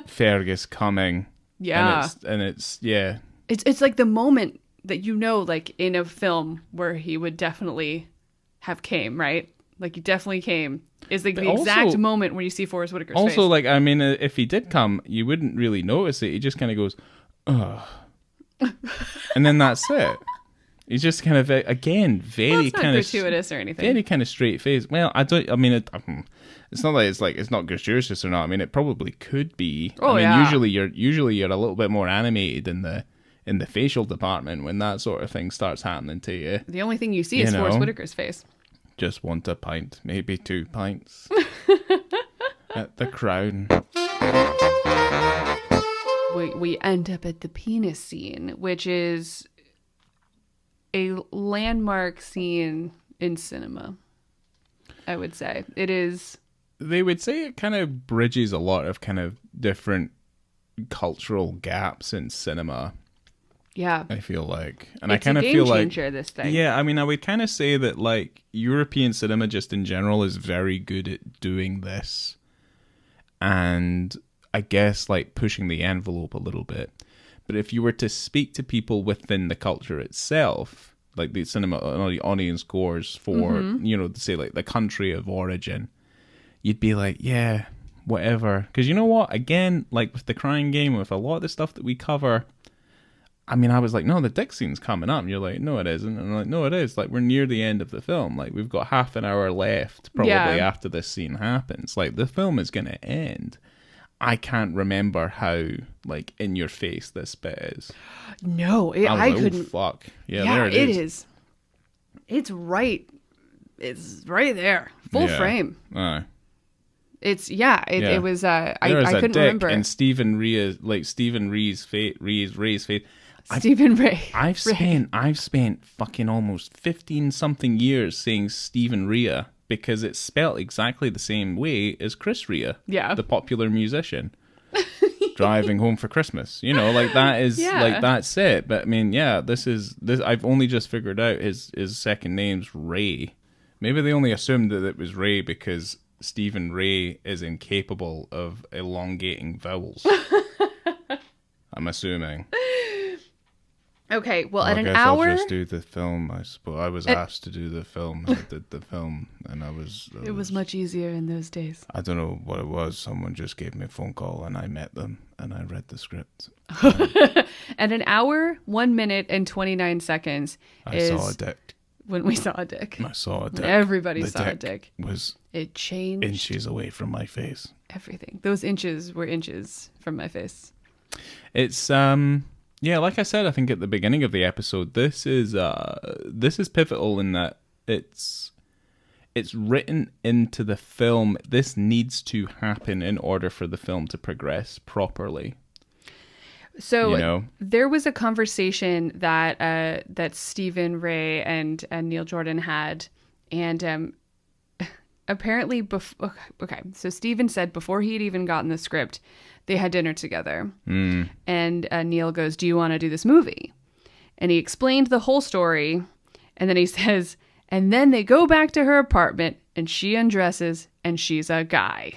Fergus coming. Yeah. And It's like the moment that you know, like in a film where he would definitely have came, right? Like he definitely came. Is like the exact moment when you see Forrest Whitaker's face. Also, like, I mean, if he did come, you wouldn't really notice it. He just kind of goes, ugh. And then that's it. He's just kind of, again, very kind of gratuitous or anything. Very kind of straight face. Well, it's not like it's not gratuitous or not. I mean, it probably could be. Oh, I mean, yeah. usually you're a little bit more animated in in the facial department when that sort of thing starts happening to you. The only thing you see is Forrest Whitaker's face. Just want a pint, maybe 2 pints at the Crown. We end up at the penis scene, which is a landmark scene in cinema, I would say. It is. They would say it kind of bridges a lot of kind of different cultural gaps in cinema. Yeah. I feel like. And it's I kind of feel like. this thing. Yeah, I mean, I would kind of say that, like, European cinema just in general is very good at doing this. And I guess, like, pushing the envelope a little bit. But if you were to speak to people within the culture itself, like the cinema audience scores for, you know, say, like, the country of origin, you'd be like, yeah, whatever. Because you know what? Again, like with the Crying Game, with a lot of the stuff that we cover, I mean, I was like, no, the dick scene's coming up. And you're like, no, it isn't. And I'm like, no, it is. Like, we're near the end of the film. Like, we've got half an hour left, probably after this scene happens. Like, the film is going to end. I can't remember how, like, in your face this bit is. No, I couldn't. Oh, fuck. Yeah, there it is. It's right. It's right there. Full frame. It's, it was, I couldn't remember. And Stephen Rea, like, Stephen Rea's face, Ray's face. Stephen Rea. I've spent fucking almost 15-something years saying Stephen Rea because it's spelt exactly the same way as Chris Rea, the popular musician, driving home for Christmas. You know, like that is like that's it. But I mean, this. I've only just figured out his second name's Ray. Maybe they only assumed that it was Ray because Stephen Rea is incapable of elongating vowels. I'm assuming. Okay, well, at an hour... hour... I'll just do the film, I suppose. I was asked to do the film, and I did the film, and It was much easier in those days. I don't know what it was. Someone just gave me a phone call, and I met them, and I read the script. At an hour, 1 minute, and 29 seconds I saw a dick. When we saw a dick. I saw a dick. Everybody saw a dick. It changed. Inches away from my face. Everything. Those inches were inches from my face. It's, yeah, like I said, I think at the beginning of the episode, this is pivotal in that it's written into the film. This needs to happen in order for the film to progress properly. So there was a conversation that Stephen Rea and Neil Jordan had, and apparently so Stephen said before he'd even gotten the script, they had dinner together. And Neil goes, do you want to do this movie? And he explained the whole story. And then he says, and then they go back to her apartment and she undresses and she's a guy.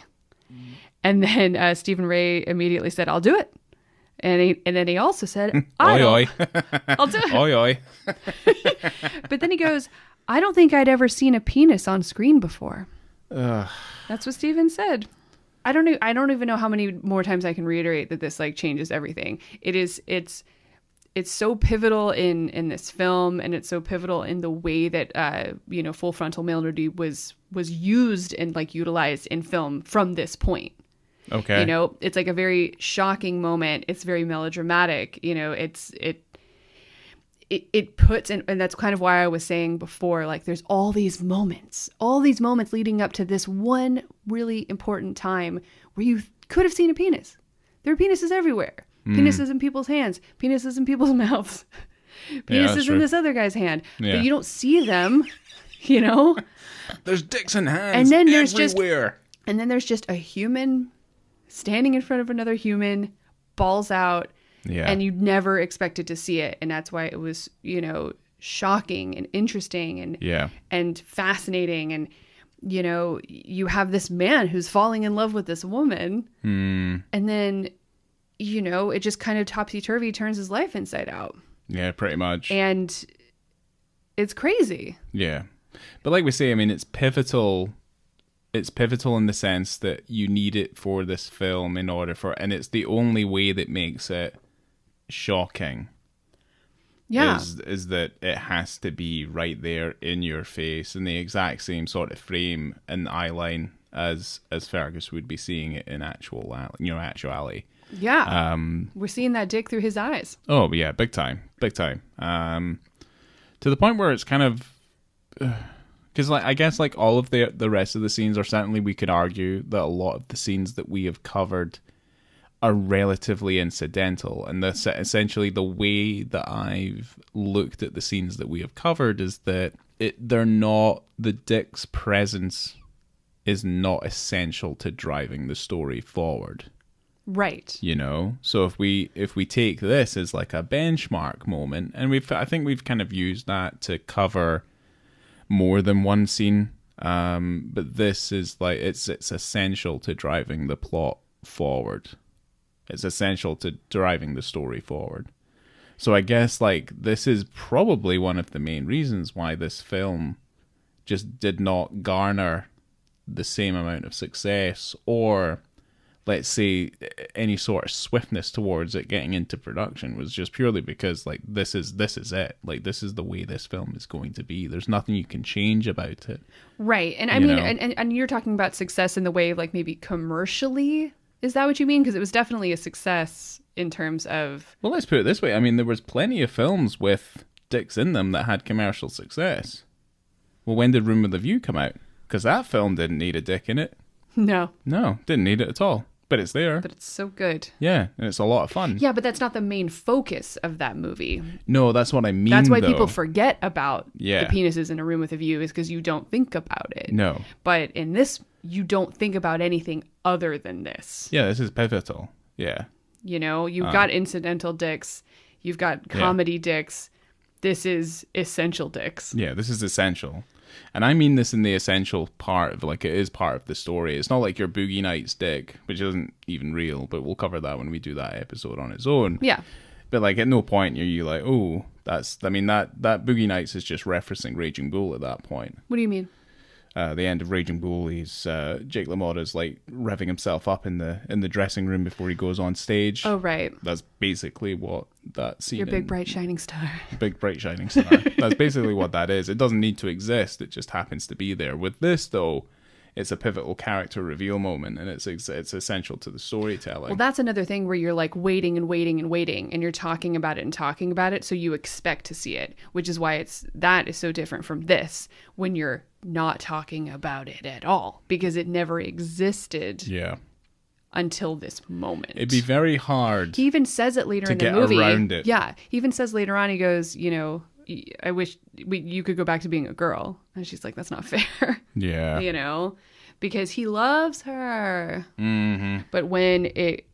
And then Stephen Rea immediately said, I'll do it. And then he also said, I'll do it. Oi, oi. But then he goes, I don't think I'd ever seen a penis on screen before. Ugh. That's what Stephen said. I don't even know how many more times I can reiterate that this like changes everything. It's so pivotal in this film, and it's so pivotal in the way that full frontal male nudity was used and like utilized in film from this point. Okay. You know, it's like a very shocking moment. It's very melodramatic. You know, it puts, and that's kind of why I was saying before, like there's all these moments leading up to this one really important time where you could have seen a penis. There are penises everywhere. Penises in people's hands, penises in people's mouths, penises in this other guy's hand, but you don't see them, you know? There's dicks and hands and then everywhere. There's just a human standing in front of another human, balls out. Yeah. And you never expected to see it. And that's why it was, shocking and interesting and fascinating. And, you have this man who's falling in love with this woman. And then, it just kind of topsy-turvy turns his life inside out. Yeah, pretty much. And it's crazy. Yeah. But like we say, I mean, it's pivotal. It's pivotal in the sense that you need it for this film and it's the only way that makes it shocking. Yeah. Is that it has to be right there in your face in the exact same sort of frame and eye line as Fergus would be seeing it in actuality. Yeah. We're seeing that dick through his eyes. Oh, yeah, big time. Big time. To the point where it's kind of... Because I guess like all of the rest of the scenes, or certainly we could argue that a lot of the scenes that we have covered are relatively incidental. And that's essentially the way that I've looked at the scenes that we have covered is that they're not... The dick's presence is not essential to driving the story forward. Right. You know? So if we take this as like a benchmark moment, and I think we've kind of used that to cover more than one scene, but this is like it's essential to driving the plot forward. It's essential to driving the story forward. So I guess like this is probably one of the main reasons why this film just did not garner the same amount of success, or let's say any sort of swiftness towards it getting into production, was just purely because like this is it. Like this is the way this film is going to be. There's nothing you can change about it. Right. And I mean, and you're talking about success in the way like maybe commercially. Is that what you mean? Because it was definitely a success in terms of... Well, let's put it this way. I mean, there was plenty of films with dicks in them that had commercial success. Well, when did Room with a View come out? Because that film didn't need a dick in it. No, didn't need it at all. But it's there. But it's so good. Yeah, and it's a lot of fun. Yeah, but that's not the main focus of that movie. No, that's what I mean, That's why though. people forget about the Yeah. penises in A Room with a View, is because you don't think about it. No. But in this, you don't think about anything other than this. Yeah, this is pivotal. Yeah. You know, you've got incidental dicks. You've got comedy dicks. This is essential dicks. Yeah, this is essential. And I mean this in the essential part of, like, it is part of the story. It's not like your Boogie Nights dick, which isn't even real, but we'll cover that when we do that episode on its own. Yeah. But, like, at no point are you like, oh, that Boogie Nights is just referencing Raging Bull at that point. What do you mean? The end of Raging Bull, he's Jake LaMotta's like revving himself up in the dressing room before he goes on stage. Oh, right. That's basically what that scene. Your big bright shining star. Big bright shining star. That's basically what that is. It doesn't need to exist. It just happens to be there. With this, though, it's a pivotal character reveal moment, and it's essential to the storytelling. Well, that's another thing where you're like waiting and waiting and waiting, and you're talking about it, so you expect to see it, which is why that is so different from this when you're not talking about it at all, because it never existed. Yeah. Until this moment. It'd be very hard. He even says it later in the movie. To get around it. Yeah. He even says later on, he goes, you know, I wish you could go back to being a girl. And she's like, that's not fair. Yeah. You know, because he loves her. Mm-hmm. But when it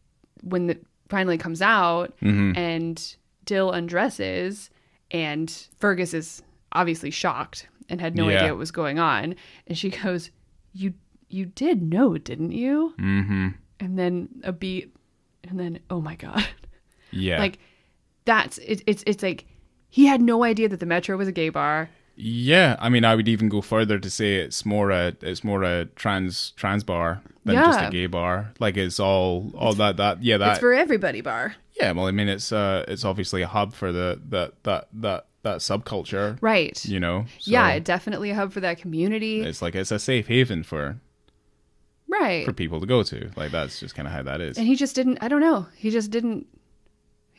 finally comes out and Dill undresses and Fergus is obviously shocked and had no idea what was going on. And she goes, you did know, didn't you? Mm-hmm. And then a beat, and then, oh my God. Yeah. Like, it's like, he had no idea that the Metro was a gay bar. Yeah. I mean, I would even go further to say it's more a trans bar than just a gay bar. Like, it's all that. It's for everybody bar. Yeah. Well, I mean, it's obviously a hub for that subculture. Right. You know? So yeah, definitely a hub for that community. It's like, it's a safe haven for people to go to. Like, that's just kind of how that is. And he just didn't, I don't know. He didn't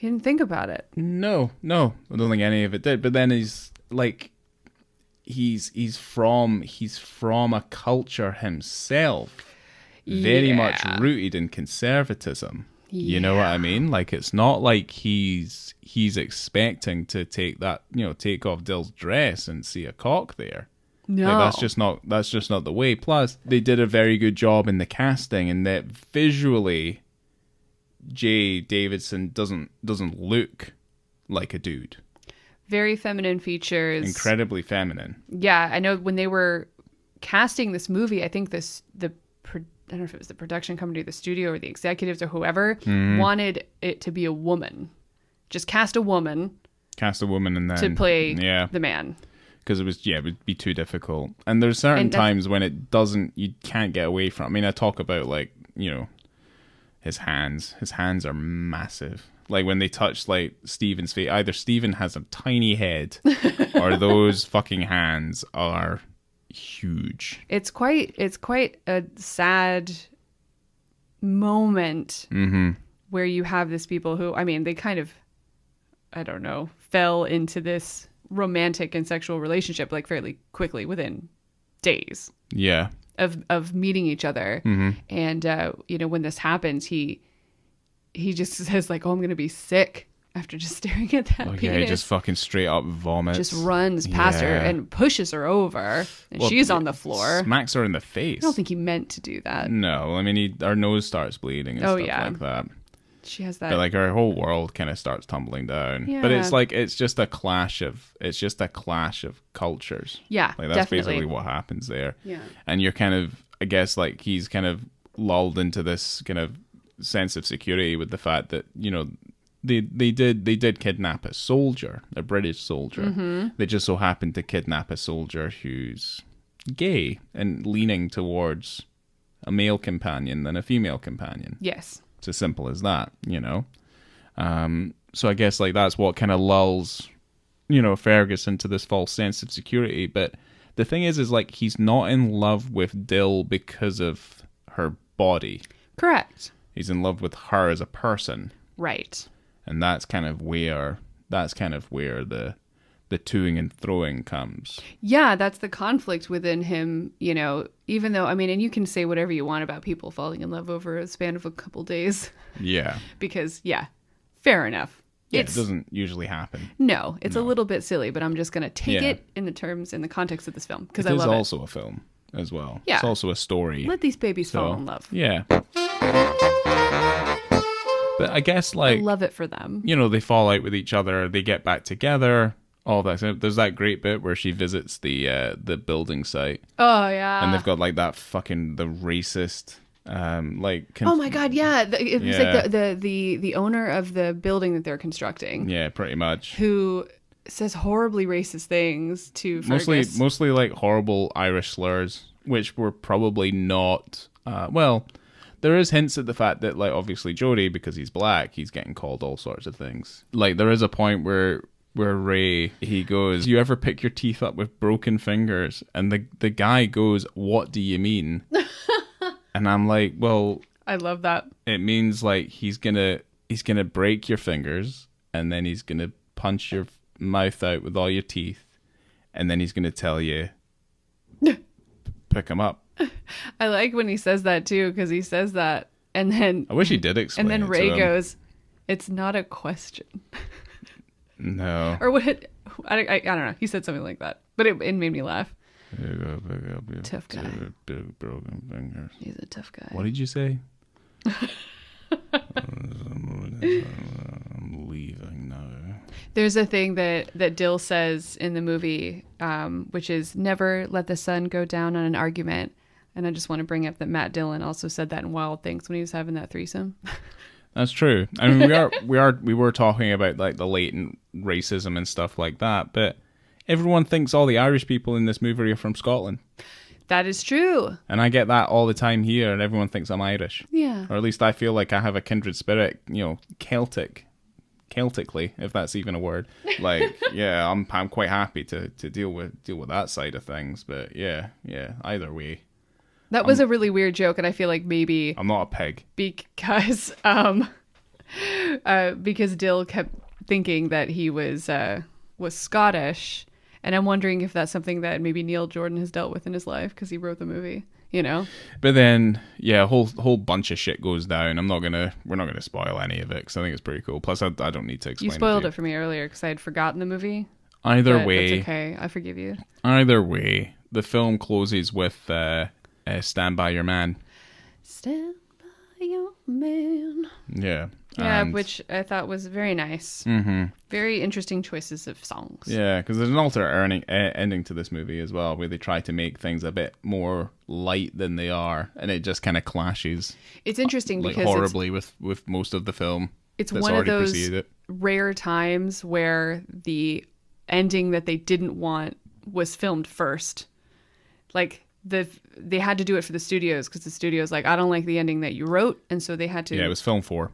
think about it. No. I don't think any of it did. But then he's like, he's from a culture himself, very much rooted in conservatism. Yeah. You know what I mean? Like, it's not like he's expecting to take off Dill's dress and see a cock there. No, like, that's just not the way. Plus, they did a very good job in the casting, in that visually, Jay Davison doesn't look like a dude. Very feminine features. Incredibly feminine. Yeah, I know when they were casting this movie, I think I don't know if it was the production company, the studio, or the executives, or whoever wanted it to be a woman. Just cast a woman. And then to play the man. Because it would be too difficult. And there's certain times when you can't get away from. I mean, I talk about, like, you know, his hands. His hands are massive. Like, when they touch, like, Stephen's face, either Stephen has a tiny head or those fucking hands are huge. It's quite a sad moment where you have this people who, I mean, they kind of, I don't know, fell into this romantic and sexual relationship like fairly quickly within days. Yeah. Of meeting each other. And, you know, when this happens, he just says like, oh, I'm going to be sick after just staring at that penis. Yeah, he just fucking straight up vomits. Just runs past her and pushes her over. And she's on the floor. Smacks her in the face. I don't think he meant to do that. No, I mean, her nose starts bleeding and stuff like that. She has that. But like her whole world kind of starts tumbling down. Yeah. But it's like, it's just a clash of cultures. Yeah, like that's basically what happens there. Yeah. And you're kind of, I guess, like he's kind of lulled into this kind of sense of security with the fact that, you know, they did kidnap a soldier, a British soldier. They just so happened to kidnap a soldier who's gay and leaning towards a male companion than a female companion. Yes. It's as simple as that, you know. So I guess like that's what kind of lulls, you know, Fergus into this false sense of security. But the thing is like he's not in love with Dill because of her body. Correct. He's in love with her as a person. Right. And that's kind of where the toing and throwing comes. Yeah, that's the conflict within him, you know, even though, I mean, and you can say whatever you want about people falling in love over a span of a couple days. Yeah. Because, yeah, fair enough. Yeah, it doesn't usually happen. No, it's a little bit silly, but I'm just going to take it in the context of this film. Because I love it. It is also a film as well. Yeah. It's also a story. Let these babies fall in love. Yeah. But I guess, like... I love it for them. You know, they fall out with each other, they get back together, all that. There's that great bit where she visits the building site. Oh, yeah. And they've got, like, that fucking... The racist... oh my god, yeah. It was like the owner of the building that they're constructing. Yeah, pretty much. Who says horribly racist things to Fergus. Mostly like horrible Irish slurs, which were probably not... well... There is hints at the fact that, like, obviously Jody, because he's black, he's getting called all sorts of things. Like, there is a point where Ray, he goes, "You ever pick your teeth up with broken fingers?" And the guy goes, "What do you mean?" And I'm like, well... I love that. It means, like, he's gonna break your fingers, and then he's gonna punch your mouth out with all your teeth, and then he's gonna tell you, pick them up. I like when he says that too, because he says that, and then I wish he did explain. And then Ray goes, "It's not a question." No. Or what? I don't know. He said something like that, but it made me laugh. Tough guy. Big broken fingers. He's a tough guy. What did you say? I'm leaving now. There's a thing that Dill says in the movie, which is never let the sun go down on an argument. And I just want to bring up that Matt Dillon also said that in Wild Things when he was having that threesome. That's true. I mean, we were talking about like the latent racism and stuff like that, but everyone thinks all the Irish people in this movie are from Scotland. That is true. And I get that all the time here, and everyone thinks I'm Irish. Yeah. Or at least I feel like I have a kindred spirit, you know, Celtically, if that's even a word. Like, yeah, I'm quite happy to deal with that side of things. But yeah, either way. That was a really weird joke, and I feel like maybe I'm not a pig because Dill kept thinking that he was Scottish, and I'm wondering if that's something that maybe Neil Jordan has dealt with in his life because he wrote the movie, you know. But then, yeah, a whole bunch of shit goes down. We're not gonna spoil any of it because I think it's pretty cool. Plus, I don't need to explain. You spoiled it for me earlier because I had forgotten the movie. Either way, that's okay. I forgive you. Either way, the film closes with "Stand by Your Man." Stand by your man. Yeah. Yeah, which I thought was very nice. Mm-hmm. Very interesting choices of songs. Yeah, because there's an alternate ending to this movie as well, where they try to make things a bit more light than they are, and it just kind of clashes. It's interesting because horribly with most of the film. It's one of those rare times where the ending that they didn't want was filmed first. Like they had to do it for the studios because the studio's like, I don't like the ending that you wrote, and so they had to. Yeah, it was film for.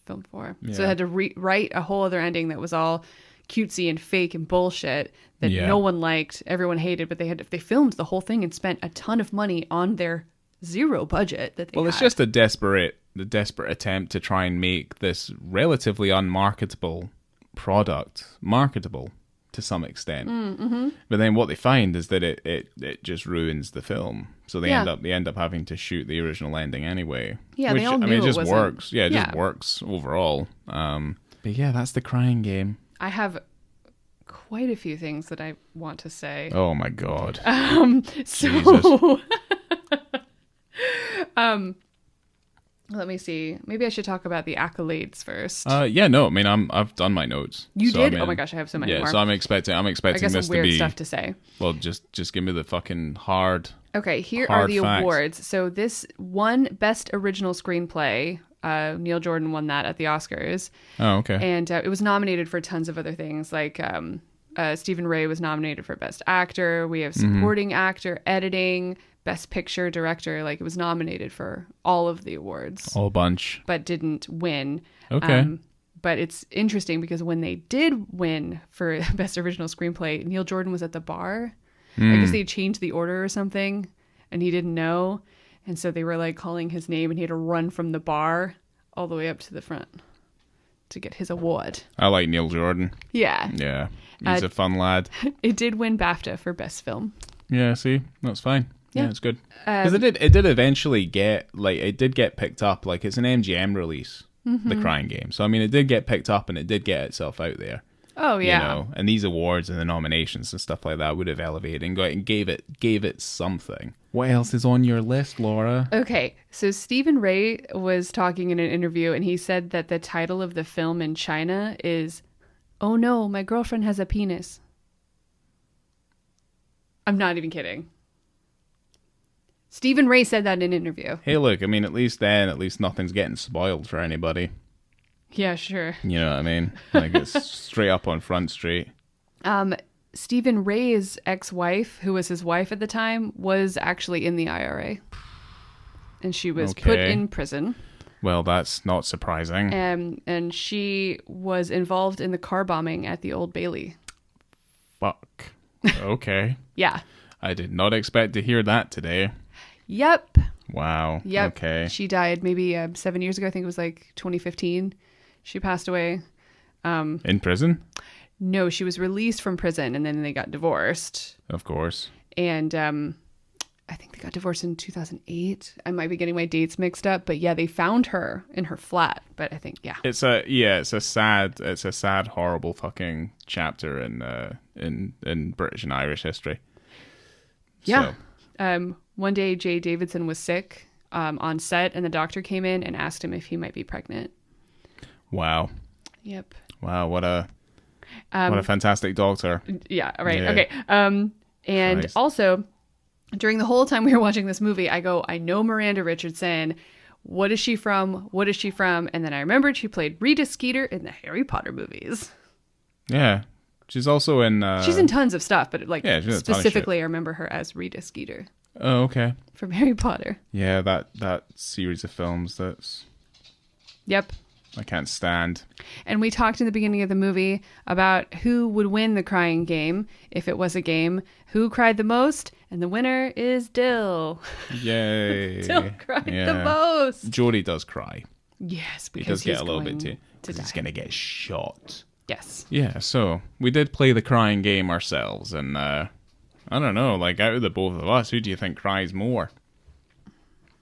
Yeah. So they had to write a whole other ending that was all cutesy and fake and bullshit that no one liked, everyone hated, but they filmed the whole thing and spent a ton of money on their zero budget that they had. It's just a desperate the desperate attempt to try and make this relatively unmarketable product marketable to some extent. Mm-hmm. But then what they find is that it just ruins the film. So they Yeah. end up having to shoot the original ending anyway. Yeah, which, they all knew it it just wasn't- works. Yeah, it Yeah. just works overall. But yeah, that's the Crying Game. I have quite a few things that I want to say. Oh my god. So, let me see. Maybe I should talk about the accolades first. Yeah, no, I mean I've done my notes. You So, I did? mean, Oh my gosh, I have so many yeah, more. so I'm expecting I got this some to weird be stuff to say. well, just give me the fucking hard. Okay, here are Hard the facts. awards. So this won Best Original Screenplay. Neil Jordan won that at the Oscars. Oh, okay. And it was nominated for tons of other things. Like Stephen Rea was nominated for Best Actor. We have Supporting Actor, Editing, Best Picture, Director. Like, it was nominated for all of the awards, All bunch. but didn't win. Okay. But it's interesting because when they did win for Best Original Screenplay, Neil Jordan was at the bar. I guess they changed the order or something, and he didn't know. And so they were like calling his name, and he had to run from the bar all the way up to the front to get his award. I like Neil Jordan. Yeah. Yeah. He's a fun lad. It did win BAFTA for Best Film. Yeah, see? That's fine. Yeah, Yeah. it's good. Because it did eventually get, like, it did get picked up. Like, it's an MGM release, The Crying Game. So, I mean, it did get picked up and it did get itself out there. Oh, yeah. You know? And these awards and the nominations and stuff like that would have elevated and gave it something. What else is on your list, Laura? Okay, so Stephen Rea was talking in an interview, and he said that the title of the film in China is, "Oh no, my girlfriend has a penis." I'm not even kidding. Stephen Rea said that in an interview. Hey, look, I mean, at least nothing's getting spoiled for anybody. Yeah, sure. You know what I mean? Like, it's straight up on Front Street. Stephen Rea's ex-wife, who was his wife at the time, was actually in the IRA. And she was put Okay. in prison. Well, that's not surprising. And she was involved in the car bombing at the Old Bailey. Fuck. Okay. Yeah. I did not expect to hear that today. Yep. Wow. Yep. Okay. She died maybe 7 years ago. I think it was like 2015. She passed away. In prison? No, she was released from prison, and then they got divorced. Of course. And I think they got divorced in 2008. I might be getting my dates mixed up, but yeah, they found her in her flat. But I think It's a sad, horrible fucking chapter in British and Irish history. yeah. So, One day, Jay Davison was sick on set, and the doctor came in and asked him if he might be pregnant. wow. Yep. Wow, what a fantastic doctor. Yeah. All right. Yeah. Okay. And Christ. also, during the whole time we were watching this movie, I know Miranda Richardson. What is she from? What is she from? And then I remembered she played Rita Skeeter in the Harry Potter movies. Yeah. She's also in... She's in tons of stuff, but like Yeah, she's in a ton of specifically, I remember her as Rita Skeeter Oh, okay. from Harry Potter. Yeah, that series of films that's... Yep. I can't stand. And we talked in the beginning of the movie about who would win the crying game if it was a game. Who cried the most? And the winner is Dill. Yay. Dill cried the Yeah. most. Jodie does cry. Yes, He because does get he's a little bit going too... to Because he's die. going to get shot. Yes. Yeah, so we did play the crying game ourselves, and I don't know, like out of the both of us, who do you think cries more?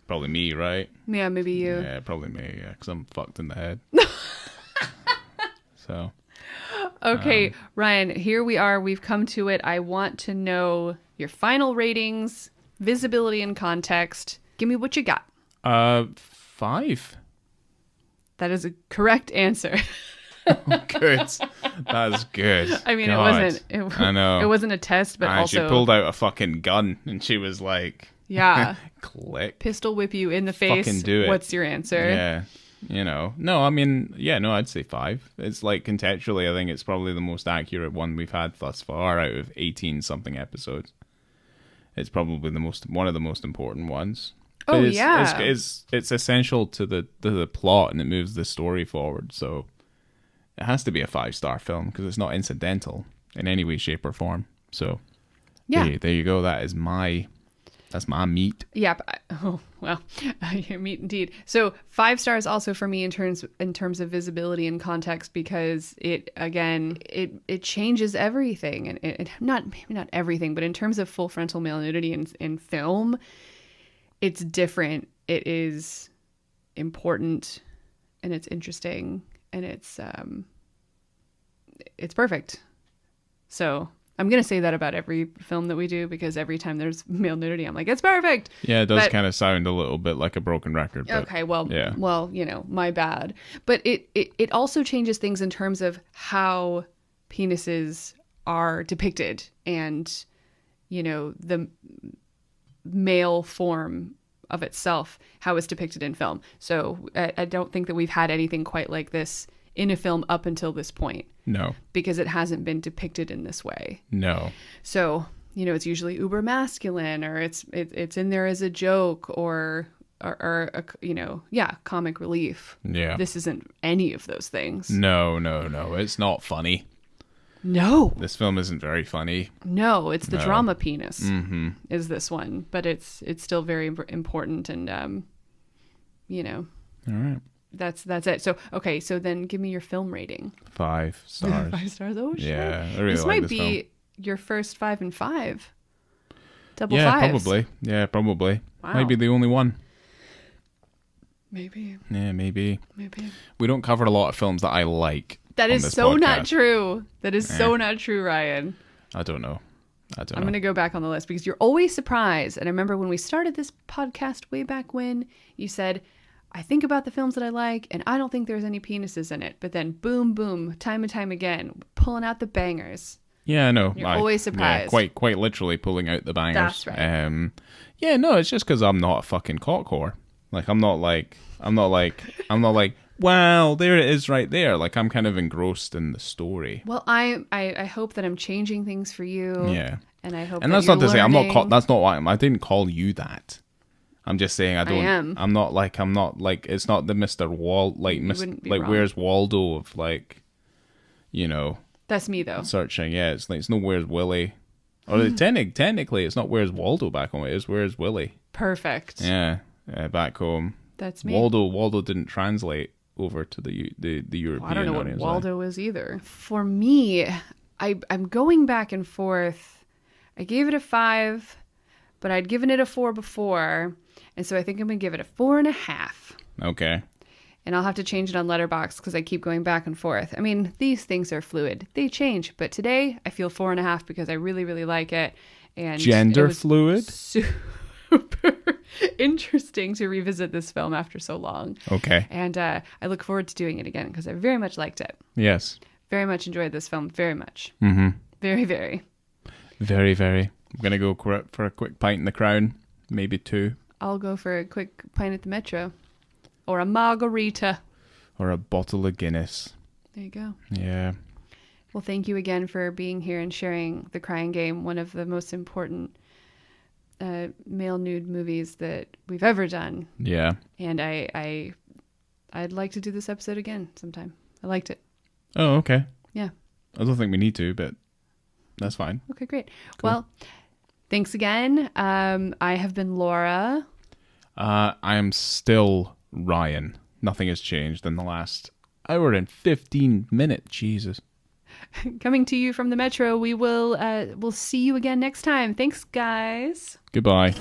Probably me, right? Yeah, maybe you. Yeah, probably me, yeah, because I'm fucked in the head. So, Okay, Ryan, here we are. We've come to it. I want to know your final ratings, visibility and context. Give me what you got. 5. That is a correct answer. Good. That's good. I mean, God. it wasn't. I know. It wasn't a test, but And also she pulled out a fucking gun, and she was like, yeah, click. pistol whip you in the face. Fucking do it. What's your answer? Yeah. You know, no, I mean, yeah, no, I'd say 5. It's like contextually, I think it's probably the most accurate one we've had thus far out of 18 something episodes. It's probably one of the most important ones. Oh, But yeah. it's essential to the plot, and it moves the story forward. So it has to be a 5-star film because it's not incidental in any way, shape, or form. So Yeah. there you go. That is my That's my meat. Yep. Oh, well, your meat indeed. So 5 stars also for me in terms of visibility and context, because it changes everything, and maybe not everything, but in terms of full frontal male nudity in film, it's different. It is important, and it's interesting, and it's perfect. So I'm going to say that about every film that we do, because every time there's male nudity, I'm like, it's perfect. Yeah, it does kind of sound a little bit like a broken record. But, okay, well, yeah. Well, my bad. But it also changes things in terms of how penises are depicted, and, the male form of itself, how it's depicted in film. So I don't think that we've had anything quite like this in a film up until this point. No. Because it hasn't been depicted in this way. No. So, it's usually uber masculine, or it's in there as a joke, or comic relief. Yeah. This isn't any of those things. No. It's not funny. No. This film isn't very funny. No, it's the drama penis is this one. But it's still very important, and, All right. That's it. So, okay, so then give me your film rating. 5 stars. 5 stars? Oh, shit. Yeah, I really this like might this be film. your first 5 and 5. Double yeah, fives. probably. Yeah, probably. Wow. Might be the only one. Maybe. Yeah, maybe. Maybe. We don't cover a lot of films that I like. That on is this so podcast. not true. That is so not true, Ryan. I don't know. I'm going to go back on the list, because you're always surprised. And I remember when we started this podcast way back when, you said, I think about the films that I like, and I don't think there's any penises in it. But then, boom, boom, time and time again, pulling out the bangers. Yeah, I know. You're always surprised. Yeah, quite literally pulling out the bangers. That's right. Yeah, no, it's just because I'm not a fucking cock whore. Like, I'm not like, wow, there it is right there. Like, I'm kind of engrossed in the story. Well, I hope that I'm changing things for you. Yeah. And I hope and that that's you're not to say learning. that's not why I didn't call you that. I'm just saying I am. I'm not like it's not the Mr. wouldn't be wrong. Where's Waldo of That's me, though. searching. Yeah, it's no Where's Willie. Or technically it's not Where's Waldo back home, it is Where's Willie. Perfect. Yeah, back home. That's me. Waldo didn't translate over to the European I don't know what audience. Waldo is either. For me, I'm going back and forth. I gave it a 5, but I'd given it a 4 before. And so I think I'm going to give it a 4.5. Okay. And I'll have to change it on Letterboxd, because I keep going back and forth. I mean, these things are fluid. They change. But today, I feel 4.5 because I really, really like it. And Gender it was fluid? Super interesting to revisit this film after so long. Okay. And I look forward to doing it again, because I very much liked it. Yes. Very much enjoyed this film. Very much. Mm-hmm. Very, very. Very, very. I'm going to go for a quick pint in the Crown. Maybe 2. I'll go for a quick pint at the Metro. Or a margarita. Or a bottle of Guinness. There you go. Yeah. Well, thank you again for being here and sharing The Crying Game, one of the most important male nude movies that we've ever done. Yeah. And I'd like to do this episode again sometime. I liked it. Oh, okay. Yeah. I don't think we need to, but that's fine. Okay, great. Cool. Well, thanks again. I have been Laura. I am still Ryan. Nothing has changed in the last hour and 15 minutes. Jesus. Coming to you from the Metro. We'll see you again next time. Thanks, guys. Goodbye.